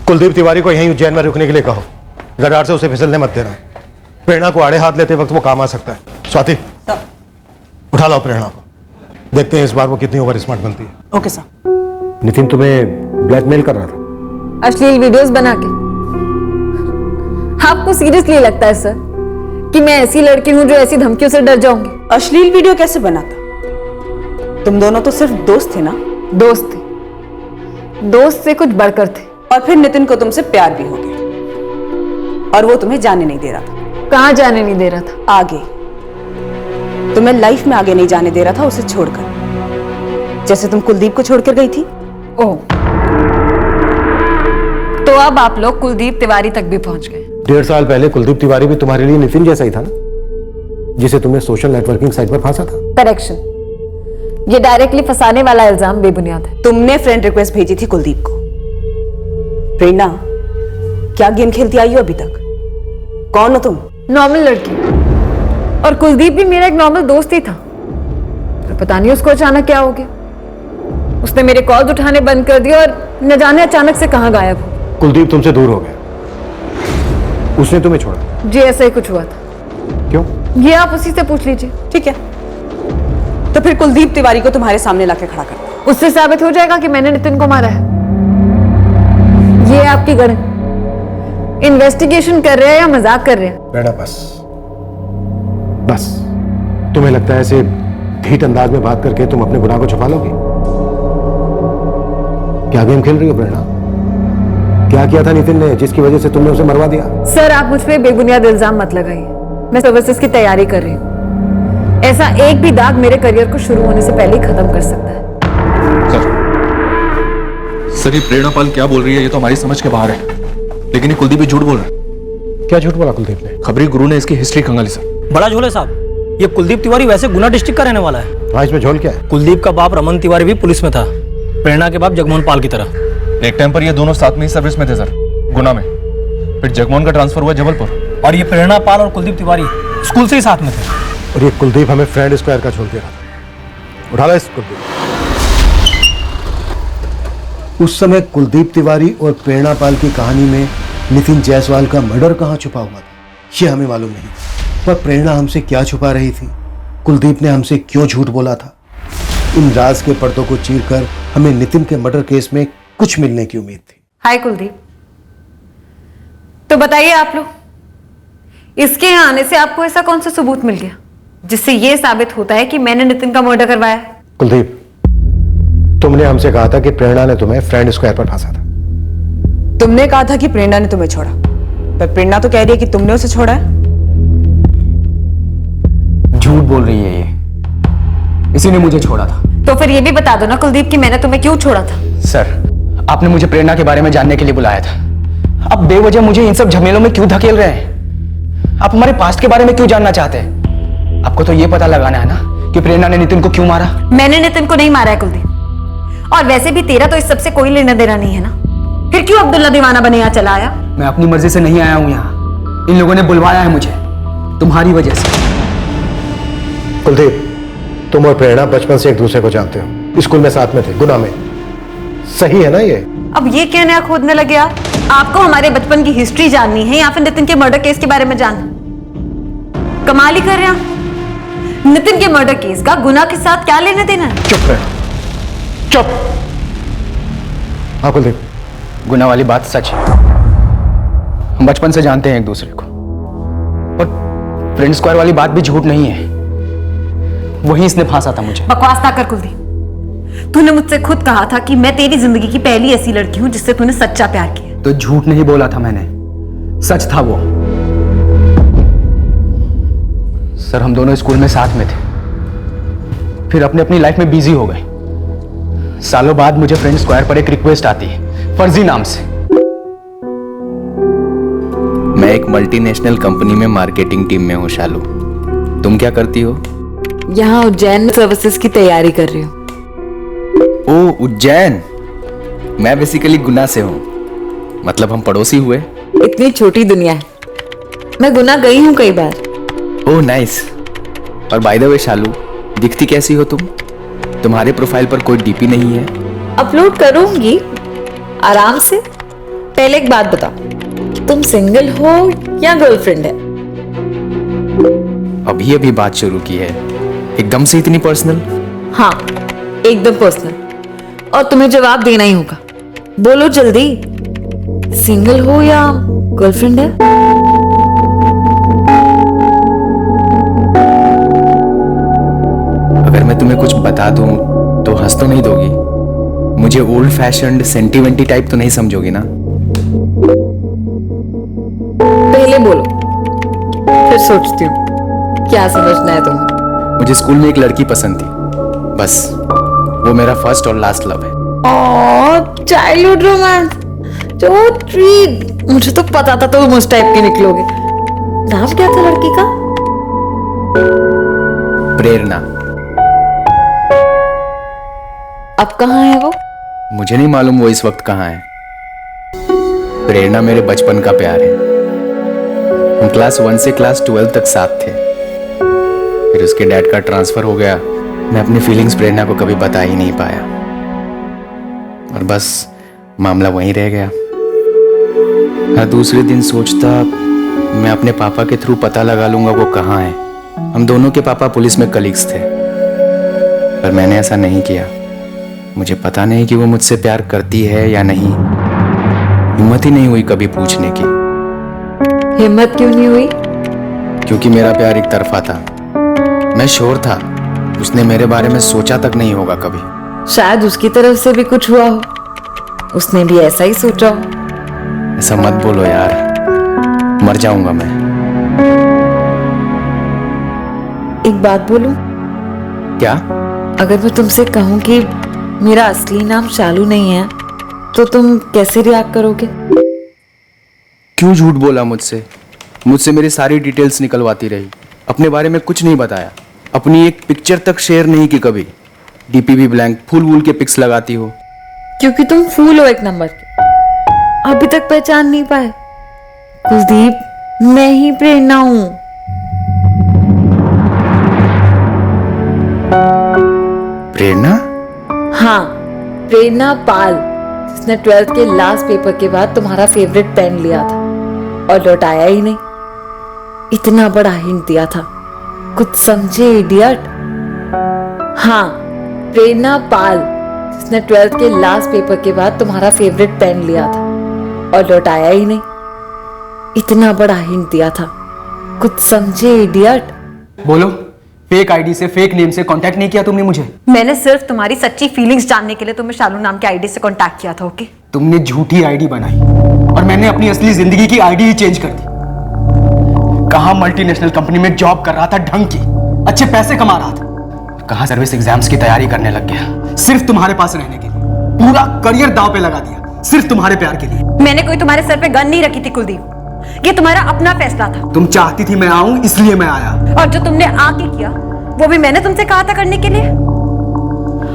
कुलदीप तिवारी को यहीं उज्जैन में रुकने के लिए कहो। रडार से उसे फिसलने मत देना। प्रेरणा को आड़े हाथ लेते वक्त वो काम आ सकता है। स्वाति, उठा लो प्रेरणा को। देखते हैं इस बार वो कितनी ओवर स्मार्ट बनती है। Okay sir. नितिन तुम्हें ब्लैकमेल कर रहा था? अश्लील वीडियोस बना के। आपको सीरियसली लगता है सर कि मैं ऐसी लड़की हूं जो ऐसी धमकियों से डर जाऊंगी? अश्लील वीडियो कैसे बनाता? तुम दोनों तो सिर्फ दोस्त थे ना? दोस्त थे, दोस्त से कुछ बढ़कर थे। और फिर नितिन को तुमसे प्यार भी हो गया और वो तुम्हें जाने नहीं दे रहा था। कहाँ जाने नहीं दे रहा था? आगे। तुम्हें लाइफ में आगे नहीं जाने दे रहा था, उसे छोड़कर, जैसे तुम कुलदीप को छोड़कर गई थी। ओह, तो अब आप लोग कुलदीप तिवारी तक भी पहुंच गए। 1.5 साल पहले कुलदीप तिवारी भी तुम्हारे लिए नितिन जैसा ही था ना, जिसे तुमने सोशल नेटवर्किंग साइट पर फांसा था। करेक्शन, ये डायरेक्टली फंसाने वाला इल्जाम बेबुनियाद है। तुमने फ्रेंड रिक्वेस्ट भेजी थी कुलदीप को। प्रेरणा, क्या गेम खेलती आई हो अभी तक? कौन हो तुम? नॉर्मल लड़की, और कुलदीप भी मेरा एक नॉर्मल दोस्त ही था। पर पता नहीं उसको अचानक क्या हो गया। उसने मेरे कॉल्स उठाने बंद कर दिए और न जाने अचानक से कहां गायब हो। कुलदीप तुमसे दूर हो गया, उसने तुम्हें छोड़ा? जी ऐसा ही कुछ हुआ था। क्यों? ये आप उसी से पूछ लीजिए। ठीक है, तो फिर कुलदीप तिवारी को तुम्हारे सामने लाके खड़ा कर। उससे साबित हो जाएगा कि मैंने नितिन को मारा है। ये आपकी गणित इन्वेस्टिगेशन कर रहे हैं या मजाक कर रहे हैं? प्रेरणा बस बस, तुम्हें लगता है ऐसे ढीठ अंदाज में बात करके तुम अपने गुनाह को छुपा लोगी? क्या गेम खेल रही हो प्रेरणा? क्या किया था नितिन ने जिसकी वजह से तुमने उसे मरवा दिया? सर, आप मुझ पे बेबुनियाद इल्जाम मत लगाइए। मैं सर्विसेज की तैयारी कर रही हूँ। ऐसा एक भी दाग मेरे करियर को शुरू होने से पहले ही खत्म कर सकता है। सर, ये प्रेरणा पाल क्या बोल रही है ये तो हमारी समझ के बाहर है, लेकिन ये कुलदीप भी झूठ बोल रहा है। क्या झूठ बोला कुलदीप ने? खबरी गुरु ने इसकी हिस्ट्री खंगाली सर। बड़ा झोल है साहब। ये कुलदीप तिवारी वैसे गुना डिस्ट्रिक्ट का रहने वाला है। हाँ, इसमें झोल क्या है? कुलदीप का बाप रमन तिवारी भी पुलिस में था, प्रेरणा के बाप जगमोहन पाल की तरह। एक टाइम पर ये दोनों साथ में ही सर्विस में थे सर, गुना में। फिर जगमोहन का ट्रांसफर हुआ जबलपुर। और ये प्रेरणा पाल और कुलदीप तिवारी स्कूल से ही साथ में थे। और ये कुलदीप हमें फ्रेंड स्क्वायर का झोल दे रहा था। उठा लो इस कुलदीप। उस समय कुलदीप तिवारी और प्रेरणा पाल की कहानी में नितिन जायसवाल का मर्डर कहाँ छुपा हुआ था, ये हमें मालूम नहीं। पर प्रेरणा हमसे क्या छुपा रही थी, कुलदीप ने हमसे क्यों झूठ बोला था, इन राज के पर्दों को चीरकर हमें नितिन के मर्डर केस में कुछ मिलने की उम्मीद थी। हाय कुलदीप, तो बताइए आप लोग, इसके यहाँ आने से आपको ऐसा कौन सा सबूत मिल गया जिससे यह साबित होता है कि मैंने नितिन का मर्डर करवाया है? कुलदीप, तुमने हमसे कहा था कि प्रेरणा ने तुम्हें फ्रेंड स्क्वायर पर फांसा था। तुमने कहा था कि प्रेरणा ने तुम्हें छोड़ा, पर प्रेरणा तो कह रही है कि तुमने उसे छोड़ा है। झूठ बोल रही है ये, इसी ने मुझे छोड़ा था। तो फिर ये भी बता दो ना कुलदीप कि मैंने तुम्हें क्यों छोड़ा था। सर, आपने मुझे प्रेरणा के बारे में जानने के लिए बुलाया था। अब बेवजह मुझे इन सब झमेलों में क्यों धकेल रहे हैं? आप हमारे पास्ट के बारे में क्यों जानना चाहते हैं? आपको तो ये पता लगाना है ना कि प्रेरणा ने नितिन को क्यों मारा। मैंने नितिन को नहीं मारा है कुलदीप, और वैसे भी तेरा तो इस सबसे कोई लेना देना नहीं है ना। फिर क्यों अब्दुल्ला दीवाना बने यहाँ चला आया? मैं अपनी मर्जी से नहीं आया हूं यहाँ, इन लोगों ने बुलवाया है मुझे, तुम्हारी वजह से। कुलदीप, तुम और प्रेरणा बचपन से एक दूसरे को जानते हो, स्कूल में साथ में थे, गुना में, सही है ना ये? अब ये क्या नया खोदने लगे आप? आपको हमारे बचपन की हिस्ट्री जाननी है या फिर नितिन के मर्डर केस के बारे में जानना? कमाल ही कर रहे हैं। नितिन के मर्डर केस का गुना के साथ क्या लेने देना है? चुप रहे, चुप। हाँ कुलदीप, गुना वाली बात सच है, हम बचपन से जानते हैं एक दूसरे को। और फ्रेंड स्क्वायर वाली बात भी झूठ नहीं है, वही इसने फांसा था मुझे। बकवास ना कर कुलदीप, तूने मुझसे खुद कहा था कि मैं तेरी जिंदगी की पहली ऐसी लड़की हूं जिससे तूने सच्चा प्यार किया। तो झूठ नहीं बोला था मैंने, सच था वो। सर, हम दोनों स्कूल में साथ में थे, फिर अपने अपनी लाइफ में बिजी हो गए। सालों बाद मुझे फ्रेंड स्क्वायर पर एक रिक्वेस्ट आती है, फर्जी नाम से। मैं एक मल्टीनेशनल कंपनी में मार्केटिंग टीम में हूँ शालू, तुम क्या करती हो? यहाँ उज्जैन सर्विसेज की तैयारी कर रही हूँ। ओह उज्जैन, मैं बेसिकली गुना से हूँ, मतलब हम पड़ोसी हुए। इतनी छोटी दुनिया है, मैं गुना गई हूँ कई बार। Oh nice. और बाय द वे शालू, दिखती कैसी हो तुम? तुम्हारे प्रोफाइल पर कोई डीपी नहीं है। अपलोड करूंगी आराम से, पहले एक बात बताओ, तुम सिंगल हो या गर्लफ्रेंड है? अभी अभी बात शुरू की है, एकदम से इतनी पर्सनल? हाँ, एकदम पर्सनल, और तुम्हें जवाब देना ही होगा। बोलो जल्दी, सिंगल हो या गर्लफ्रेंड है? अगर मैं तुम्हें कुछ बता दूं तो हंस तो नहीं दोगी? मुझे ओल्ड फैशन्ड सेंटिमेंटी टाइप तो नहीं समझोगी ना? पहले बोलो, फिर सोचती हूँ क्या समझना है तुम्हें। मुझे स्कूल में एक लड़की पसंद थी, बस वो मेरा फर्स्ट और लास्ट लव है। चाइल्डहुड रोमांस, जो ट्रीट। मुझे तो पता था तुम उस टाइप के निकलोगे। नाम क्या था लड़की का? प्रेरणा। अब कहाँ है वो? मुझे नहीं मालूम वो इस वक्त कहाँ है। प्रेरणा मेरे बचपन का प्यार है। हम क्लास 1 से क्लास 12 तक साथ थे। फिर उसके डैड का ट्रांसफर हो गया। मैं अपनी फीलिंग्स प्रेरणा को कभी बता ही नहीं पाया, और बस मामला वहीं रह गया। हर दूसरे दिन सोचता मैं अपने पापा के थ्रू पता लगा लूंगा वो कहाँ है। हम दोनों के पापा पुलिस में कलीग्स थे, पर मैंने ऐसा नहीं किया। मुझे पता नहीं कि वो मुझसे प्यार करती है या नहीं। हिम्मत ही नहीं हुई कभी पूछने की। हिम्मत क्यों नहीं हुई? क्योंकि मेरा प्यार एक तरफा था। मैं श्योर था उसने मेरे बारे में सोचा तक नहीं होगा कभी। शायद उसकी तरफ से भी कुछ हुआ हो, उसने भी ऐसा ही सोचा हो। ऐसा मत बोलो यार, मर जाऊंगा मैं। एक बात बोलूं? क्या? अगर मैं तुमसे कहूं कि मेरा असली नाम शालू नहीं है, तो तुम कैसे रिएक्ट करोगे? क्यों झूठ बोला मुझसे? मुझसे मेरी सारी डिटेल्स निकलवाती रही, अपने बारे में कुछ नहीं बताया, अपनी एक पिक्चर तक शेयर नहीं की कभी। डीपी भी ब्लैंक, फूल वूल के पिक्स लगाती हो। क्योंकि तुम फूल हो एक नंबर के। अभी तक पहचान नहीं पाए? कुलदीप, मैं ही प्रेरणा हूं। प्रेरणा? हाँ, प्रेरणा पाल, जिसने 12th के लास्ट पेपर के बाद तुम्हारा फेवरेट पेन लिया था और लौटाया ही नहीं। इतना बड़ा हिंट दिया था, कुछ समझे इडियट? हाँ, प्रेरणा पाल, जिसने 12th के लास्ट पेपर के बाद तुम्हारा फेवरेट पेन लिया था और लौटाया ही नहीं। इतना बड़ा हिंट दिया था, कुछ समझे इडियट? बोलो, फेक आईडी से, फेक नेम से कांटेक्ट नहीं किया तुमने मुझे? मैंने सिर्फ तुम्हारी सच्ची फीलिंग्स जानने के लिए तुम्हें शालू नाम के आईडी से कांटेक्ट किया था। ओके? तुमने झूठी आईडी बनाई और मैंने अपनी असली जिंदगी की आईडी ही चेंज कर दी। कहां मल्टीनेशनल कंपनी में जॉब कर रहा था, ढंग की, अच्छे पैसे कमा रहा था। कहां सर्विस एग्जाम्स की तैयारी करने लग गया, सिर्फ तुम्हारे पास रहने के लिए। पूरा करियर दांव पे लगा दिया, सिर्फ तुम्हारे प्यार के लिए। मैंने कोई तुम्हारे सर पे गन नहीं रखी थी कुलदीप, ये तुम्हारा अपना फैसला था। तुम चाहती थी मैं आऊं, इसलिए मैं आया। और जो तुमने आके किया वो भी मैंने तुमसे कहा था करने के लिए।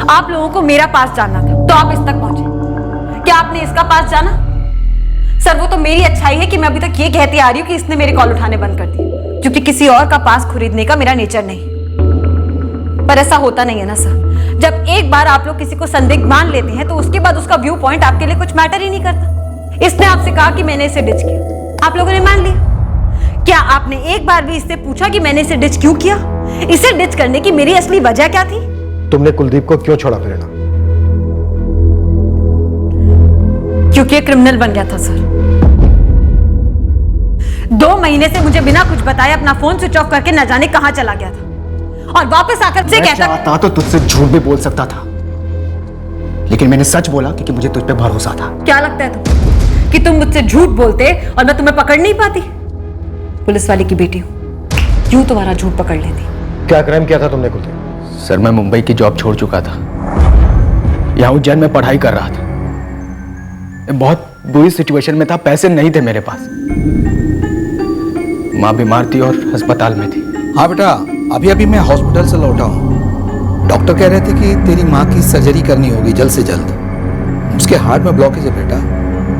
आप लोगों को मेरा पास जानना था तो आप इस तक पहुंचे। क्या आपने इसका पास जाना? सर, वो तो मेरी अच्छाई है कि मैं अभी तक ये कहती आ रही हूँ कि इसने मेरे कॉल उठाने बंद कर दिए, क्योंकि किसी और का पास खरीदने का मेरा नेचर नहीं। पर ऐसा होता नहीं है ना सर। जब एक बार आप लोग किसी को संदिग्ध मान लेते हैं तो उसके बाद उसका व्यू पॉइंट आपके लिए कुछ मैटर ही नहीं करता। इसने आपसे कहा कि मैंने इसे डिच किया, आप लोगों ने मान लिया। क्या आपने एक बार भी इससे पूछा कि मैंने इसे डिच क्यों किया? इसे डिच करने की मेरी असली वजह क्या थी? तुमने कुलदीप को क्यों छोड़ा प्रेरणा? क्योंकि ये क्रिमिनल बन गया था सर। 2 महीने से मुझे बिना कुछ बताए अपना फोन स्विच ऑफ करके न जाने कहां चला गया था, और वापस आकर से कहता चाहता तो तुझसे झूठ भी बोल सकता था, लेकिन मैंने सच बोला क्योंकि मुझे तुझ पे भरोसा था। क्या लगता है तुम कि तुम मुझसे झूठ बोलते और मैं तुम्हें पकड़ नहीं पाती? पुलिस वाले की बेटी हूं, क्यों तुम्हारा झूठ पकड़ लेती? क्या क्राइम किया था तुमने कुलदीप? सर, मैं मुंबई की जॉब छोड़ चुका था, यहाँ उज्जैन में पढ़ाई कर रहा था। मैं बहुत बुरी सिचुएशन में था, पैसे नहीं थे मेरे पास। माँ बीमार थी और अस्पताल में थी। हाँ बेटा, अभी अभी मैं हॉस्पिटल से लौटा हूँ। डॉक्टर कह रहे थे कि तेरी माँ की सर्जरी करनी होगी जल्द से जल्द। उसके हार्ट में ब्लॉकेज है बेटा,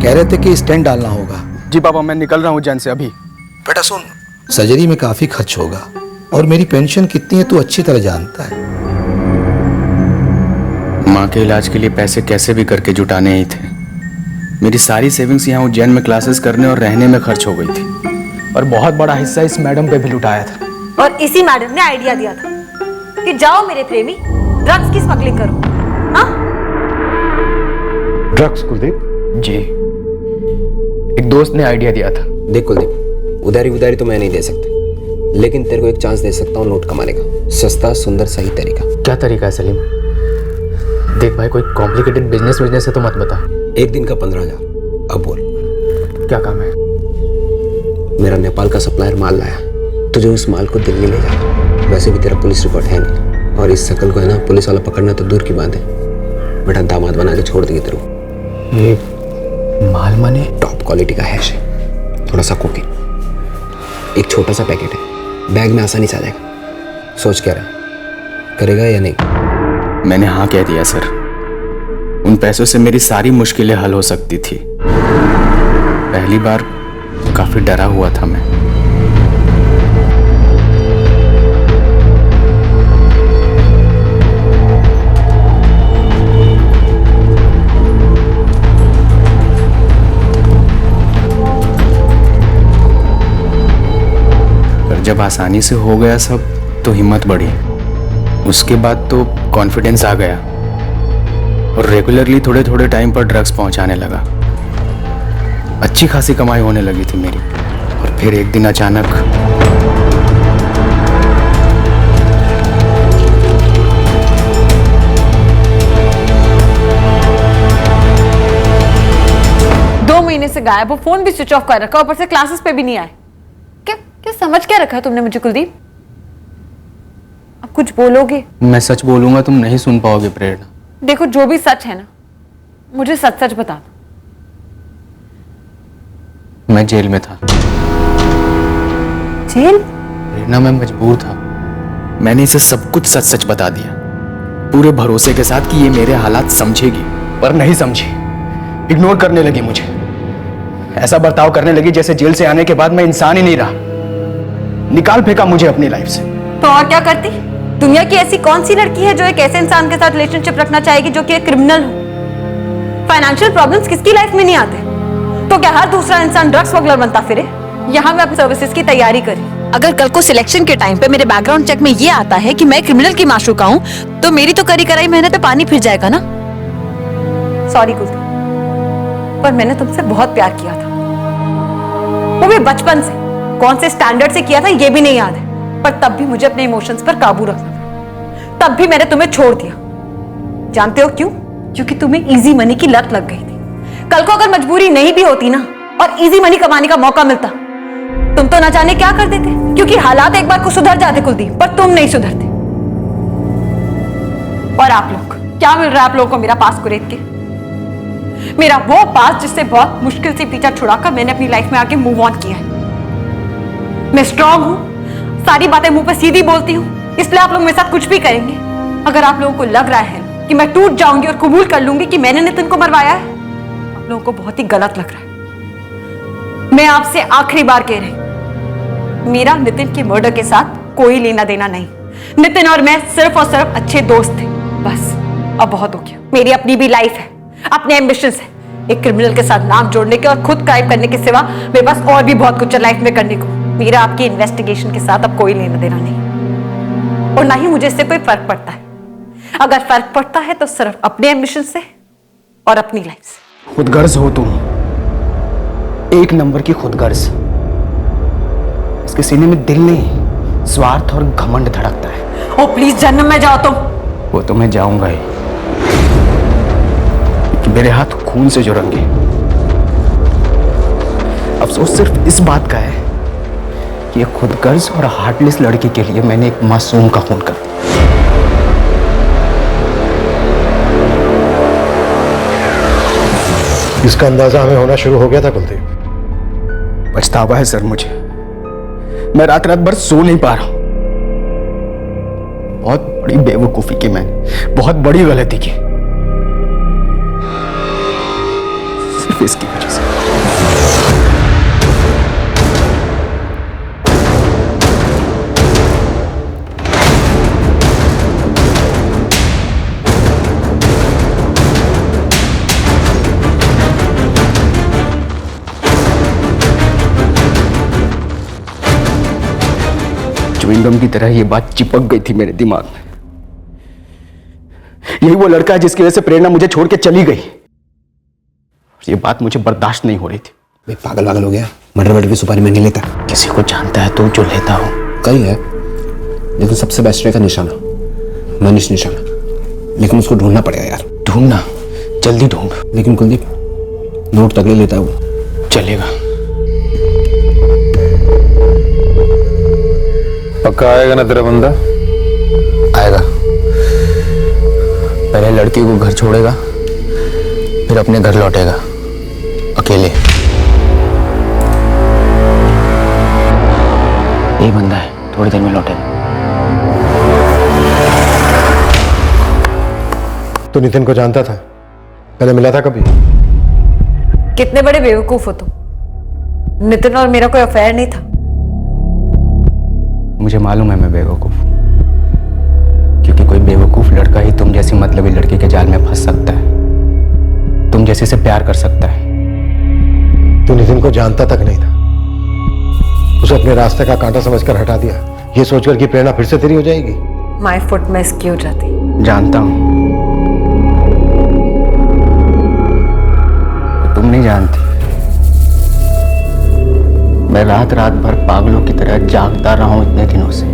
कह रहे थे कि स्टेंट डालना होगा। जी पापा, मैं निकल रहा हूँ उज्जैन से अभी। बेटा सुन, सर्जरी में काफी खर्च होगा और मेरी पेंशन कितनी है तू अच्छी तरह जानता है। माँ के इलाज के लिए पैसे कैसे भी करके जुटाने ही थे। मेरी सारी सेविंग्स यहाँ उज्जैन में क्लासेस करने और रहने में खर्च हो गई थी। और बहुत बड़ा हिस्सा इस मैडम पे भी लुटाया था। और इसी मैडम ने आइडिया दिया था कि जाओ मेरे प्रेमी ड्रग्स की स्मगलिंग करो। हाँ? ड्रग्स कुलदीप? जी, एक दोस्त ने आइडिया दिया था। देख कुलदीप, उधारी तो मैं नहीं दे सकता, लेकिन तेरे को एक चांस दे सकता हूँ नोट कमाने का। सस्ता सुंदर सही तरीका। क्या तरीका है सलीम? देख भाई, कोई कॉम्प्लिकेटेड बिजनेस है तो मत बता। एक दिन का 15,000। अब बोल क्या काम है? मेरा नेपाल का सप्लायर माल लाया, तुझे उस माल को दिल्ली ले जाना। वैसे भी तेरा पुलिस रिकॉर्ड है नहीं, और इस शकल को है ना पुलिस वाला पकड़ना तो दूर की बात है। बेटा दामाद बना के छोड़ दिए तेरे को। ये माल माने? टॉप क्वालिटी का हैश है, थोड़ा सा कोकेन, एक छोटा सा पैकेट है, बैग में आसानी से आ जाएगा। सोच क्या रहा, करेगा या नहीं? मैंने हाँ कह दिया सर। उन पैसों से मेरी सारी मुश्किलें हल हो सकती थी। पहली बार काफी डरा हुआ था मैं। पर जब आसानी से हो गया सब तो हिम्मत बढ़ी। उसके बाद तो कॉन्फिडेंस आ गया और रेगुलरली थोड़े थोड़े टाइम पर ड्रग्स पहुंचाने लगा। अच्छी खासी कमाई होने लगी थी मेरी। और फिर एक दिन अचानक दो महीने से गायब हो, फोन भी स्विच ऑफ कर रखा, ऊपर से क्लासेस पे भी नहीं आए। क्या समझ क्या रखा है तुमने मुझे कुलदीप? अब कुछ बोलोगे? मैं सच बोलूंगा तुम नहीं सुन पाओगे प्रेरणा। देखो जो भी सच है ना, मुझे सच सच बता दो। मैं जेल में था। जेल? प्रेरणा मैं मजबूर था। मैंने इसे सब कुछ सच सच बता दिया, पूरे भरोसे के साथ कि ये मेरे हालात समझेगी, पर नहीं समझी। इग्नोर करने लगी मुझे, ऐसा बर्ताव करने लगी जैसे जेल से आने के बाद मैं इंसान ही नहीं रहा। निकाल फेंका मुझे अपनी लाइफ से। तो और क्या करती? दुनिया की ऐसी कौन सी लड़की है जो एक ऐसे इंसान के साथ रिलेशनशिप रखना चाहेगी जो कि एक क्रिमिनल हो? फाइनेंशियल प्रॉब्लम्स किसकी लाइफ में नहीं आते? तो क्या हर दूसरा इंसान ड्रग्स स्मगलर बनता फिरे? यहाँ मैं अपनी सर्विसेज की तैयारी करी। अगर कल को सिलेक्शन के टाइम पे मेरे बैकग्राउंड चेक में ये आता है कि मैं क्रिमिनल की माशूका हूँ, तो मेरी तो करी कराई मेहनत पे पानी फिर जाएगा ना। सॉरी कुलदीप, पर मैंने तुमसे बहुत प्यार किया था, वो भी बचपन से। कौन से स्टैंडर्ड से किया था ये भी नहीं याद है, पर तब भी मुझे अपने इमोशंस पर काबू रखना था। तब भी मैंने तुम्हें छोड़ दिया। जानते हो क्यों? क्योंकि तुम्हें इजी मनी की लत लग गई थी। कल को अगर मजबूरी नहीं भी होती ना और इजी मनी कमाने का मौका मिलता, तुम तो ना जाने क्या कर देते। क्योंकि हालात एक बार को सुधर जाते कुलदीप, पर तुम नहीं सुधरते। और आप लोग, क्या मिल रहा है आप लोगों को मेरा पास को रेत के? मेरा वो पास जिससे बहुत मुश्किल से पीछा छुड़ाकर मैंने अपनी लाइफ में आके मूव ऑन किया है। मैं स्ट्रांग हूं, सारी बातें मुंह पे सीधी बोलती हूं, इसलिए आप लोग मेरे साथ कुछ भी करेंगे। अगर आप लोगों को लग रहा है कि मैं टूट जाऊंगी और कबूल कर लूंगी कि मैंने नितिन को मरवाया है, आप लोगों को बहुत ही गलत लग रहा है। मैं आपसे आखिरी बार कह रही, मेरा नितिन के मर्डर के साथ कोई लेना देना नहीं। नितिन और मैं सिर्फ और सिर्फ अच्छे दोस्त थे, बस। अब बहुत हो गया। मेरी अपनी भी लाइफ है, अपने एम्बिशंस है। एक क्रिमिनल के साथ नाम जोड़ने के और खुद क्राइम करने के सिवा मेरे पास और भी बहुत कुछ है लाइफ में करने को। मेरा आपकी इन्वेस्टिगेशन के साथ अब कोई लेना देना नहीं, और ना ही मुझे इससे कोई फर्क पड़ता है। अगर फर्क पड़ता है तो सिर्फ अपने एम्बिशन से और अपनी लाइफ से। खुदगर्ज हो तुम, एक नंबर की खुदगर्ज। इसके सीने में दिल नहीं, स्वार्थ और घमंड धड़कता है। ओ प्लीज जन्म में जाओ तुम। वो तो मैं जाऊंगा ही, मेरे हाथ खून से जो रंगे। अफसोस सिर्फ इस बात का है कि ये खुदगर्ज और हार्टलेस लड़की के लिए मैंने एक मासूम का खून कर दिया। इसका अंदाजा हमें होना शुरू हो गया था कुलदीप। पछतावा है सर मुझे, मैं रात रात भर सो नहीं पा रहा हूं। बहुत बड़ी बेवकूफी की मैंने, बहुत बड़ी गलती की, सिर्फ इसकी वजह से। च्युइंगम की तरह ये बात चिपक गई थी मेरे दिमाग में। यही वो लड़का है जिसकी वजह से प्रेरणा मुझे छोड़ के चली गई। ये बात मुझे बर्दाश्त नहीं हो रही थी। भाई पागल हो गया, मर्डर की सुपारी मैं नहीं लेता। किसी को जानता है तो जो लेता हो। कई है, लेकिन सबसे बेस्ट रहेगा निशाना, मनीष निशाना। लेकिन उसको ढूंढना पड़ेगा यार। ढूंढना? जल्दी ढूंढ। लेकिन कुलदीप नोट तक ले लेता है वो। चलेगा। पक्का आएगा ना तेरा बंदा? आएगा। पहले लड़की को घर छोड़ेगा, फिर अपने घर लौटेगा अकेले। यही बंदा है, थोड़ी देर में लौटेगा। तो नितिन को जानता था? पहले मिला था कभी? कितने बड़े बेवकूफ हो तुम। नितिन और मेरा कोई अफेयर नहीं था। मुझे मालूम है मैं बेवकूफ, क्योंकि कोई बेवकूफ लड़का ही तुम जैसी मतलबी लड़की के जाल में फंस सकता है, तुम जैसे से प्यार कर सकता है। तू नितिन को जानता तक नहीं था, उसे अपने रास्ते का कांटा समझकर हटा दिया, ये सोचकर कि प्रेरणा फिर से तेरी हो जाएगी। माय फुट मिस क्यों जाती? जानता हूं, तुम नहीं जानती। मैं रात रात भर पागलों की तरह जागता रहा हूं इतने दिनों से,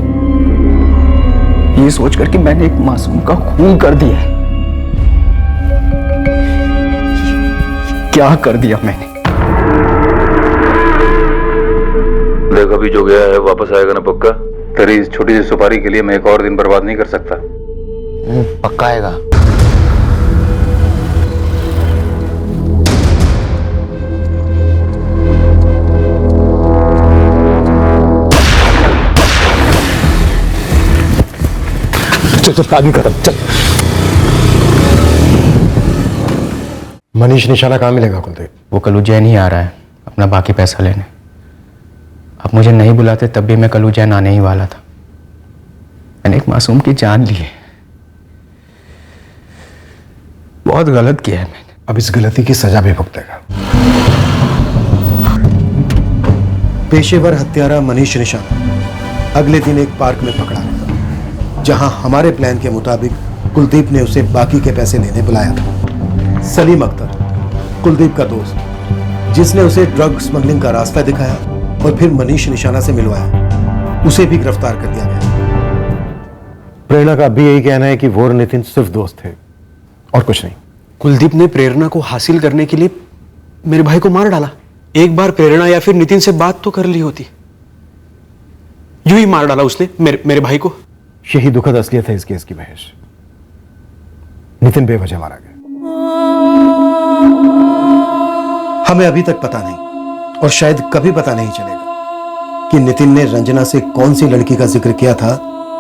ये सोचकर कि मैंने एक मासूम का खून कर दिया। क्या कर दिया मैंने? देख अभी जो गया है वापस आएगा ना पक्का? तेरी इस छोटी सी सुपारी के लिए मैं एक और दिन बर्बाद नहीं कर सकता। पक्का आएगा। चल आदमी खत्म, चल। मनीष निशाना कहाँ मिलेगा कुलदीप? वो कल उज्जैन ही आ रहा है अपना बाकी पैसा लेने। अब मुझे नहीं बुलाते तब भी मैं कल उज्जैन आने ही वाला था। मैंने एक मासूम की जान ली है, बहुत गलत किया है मैंने। अब इस गलती की सजा भी भुगतेगा। पेशेवर हत्यारा मनीष निशाना अगले दिन एक पार्क में पकड़ा गया, जहां हमारे प्लान के मुताबिक कुलदीप ने उसे बाकी के पैसे लेने बुलाया था। सलीम अख्तर, कुलदीप का दोस्त, जिसने उसे ड्रग स्मगलिंग का रास्ता दिखाया और फिर मनीष निशाना से मिलवाया, उसे भी गिरफ्तार कर लिया गया। प्रेरणा का भी यही कहना है कि वो और नितिन सिर्फ दोस्त थे और कुछ नहीं। कुलदीप ने प्रेरणा को हासिल करने के लिए मेरे भाई को मार डाला। एक बार प्रेरणा या फिर नितिन से बात तो कर ली होती, यूं ही मार डाला उसने मेरे भाई को। यही दुखद असलियत है इस केस की महेश। नितिन बेवजह मारा गया। हमें अभी तक पता नहीं और शायद कभी पता नहीं चलेगा कि नितिन ने रंजना से कौन सी लड़की का जिक्र किया था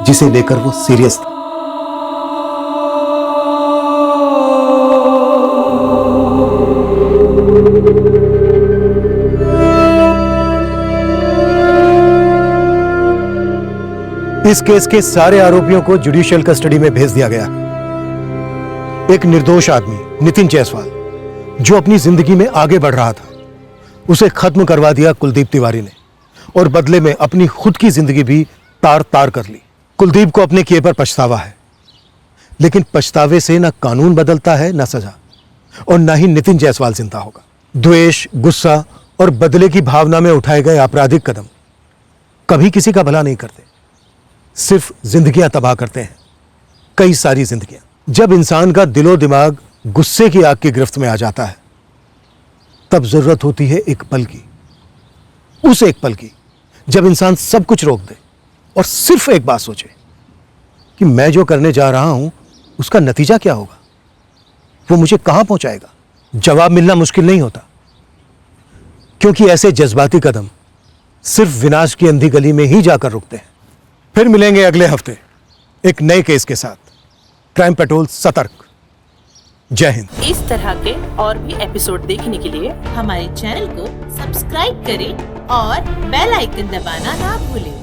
जिसे लेकर वो सीरियस था। इस केस के सारे आरोपियों को जुडिशियल कस्टडी में भेज दिया गया। एक निर्दोष आदमी नितिन जायसवाल, जो अपनी जिंदगी में आगे बढ़ रहा था, उसे खत्म करवा दिया कुलदीप तिवारी ने और बदले में अपनी खुद की जिंदगी भी तार तार कर ली। कुलदीप को अपने किए पर पछतावा है, लेकिन पछतावे से न कानून बदलता है न सजा, और न ही नितिन जायसवाल जिंदा होगा। द्वेष, गुस्सा और बदले की भावना में उठाए गए आपराधिक कदम कभी किसी का भला नहीं करते, सिर्फ जिंदगियां तबाह करते हैं, कई सारी जिंदगियां। जब इंसान का दिलो दिमाग गुस्से की आग की गिरफ्त में आ जाता है, तब जरूरत होती है एक पल की, उस एक पल की जब इंसान सब कुछ रोक दे और सिर्फ एक बात सोचे कि मैं जो करने जा रहा हूं उसका नतीजा क्या होगा, वो मुझे कहां पहुंचाएगा। जवाब मिलना मुश्किल नहीं होता, क्योंकि ऐसे जज्बाती कदम सिर्फ विनाश की अंधी गली में ही जाकर रुकते हैं। फिर मिलेंगे अगले हफ्ते एक नए केस के साथ। क्राइम पेट्रोल सतर्क। जय हिंद। इस तरह के और भी एपिसोड देखने के लिए हमारे चैनल को सब्सक्राइब करें और बेल आइकन दबाना ना भूलें।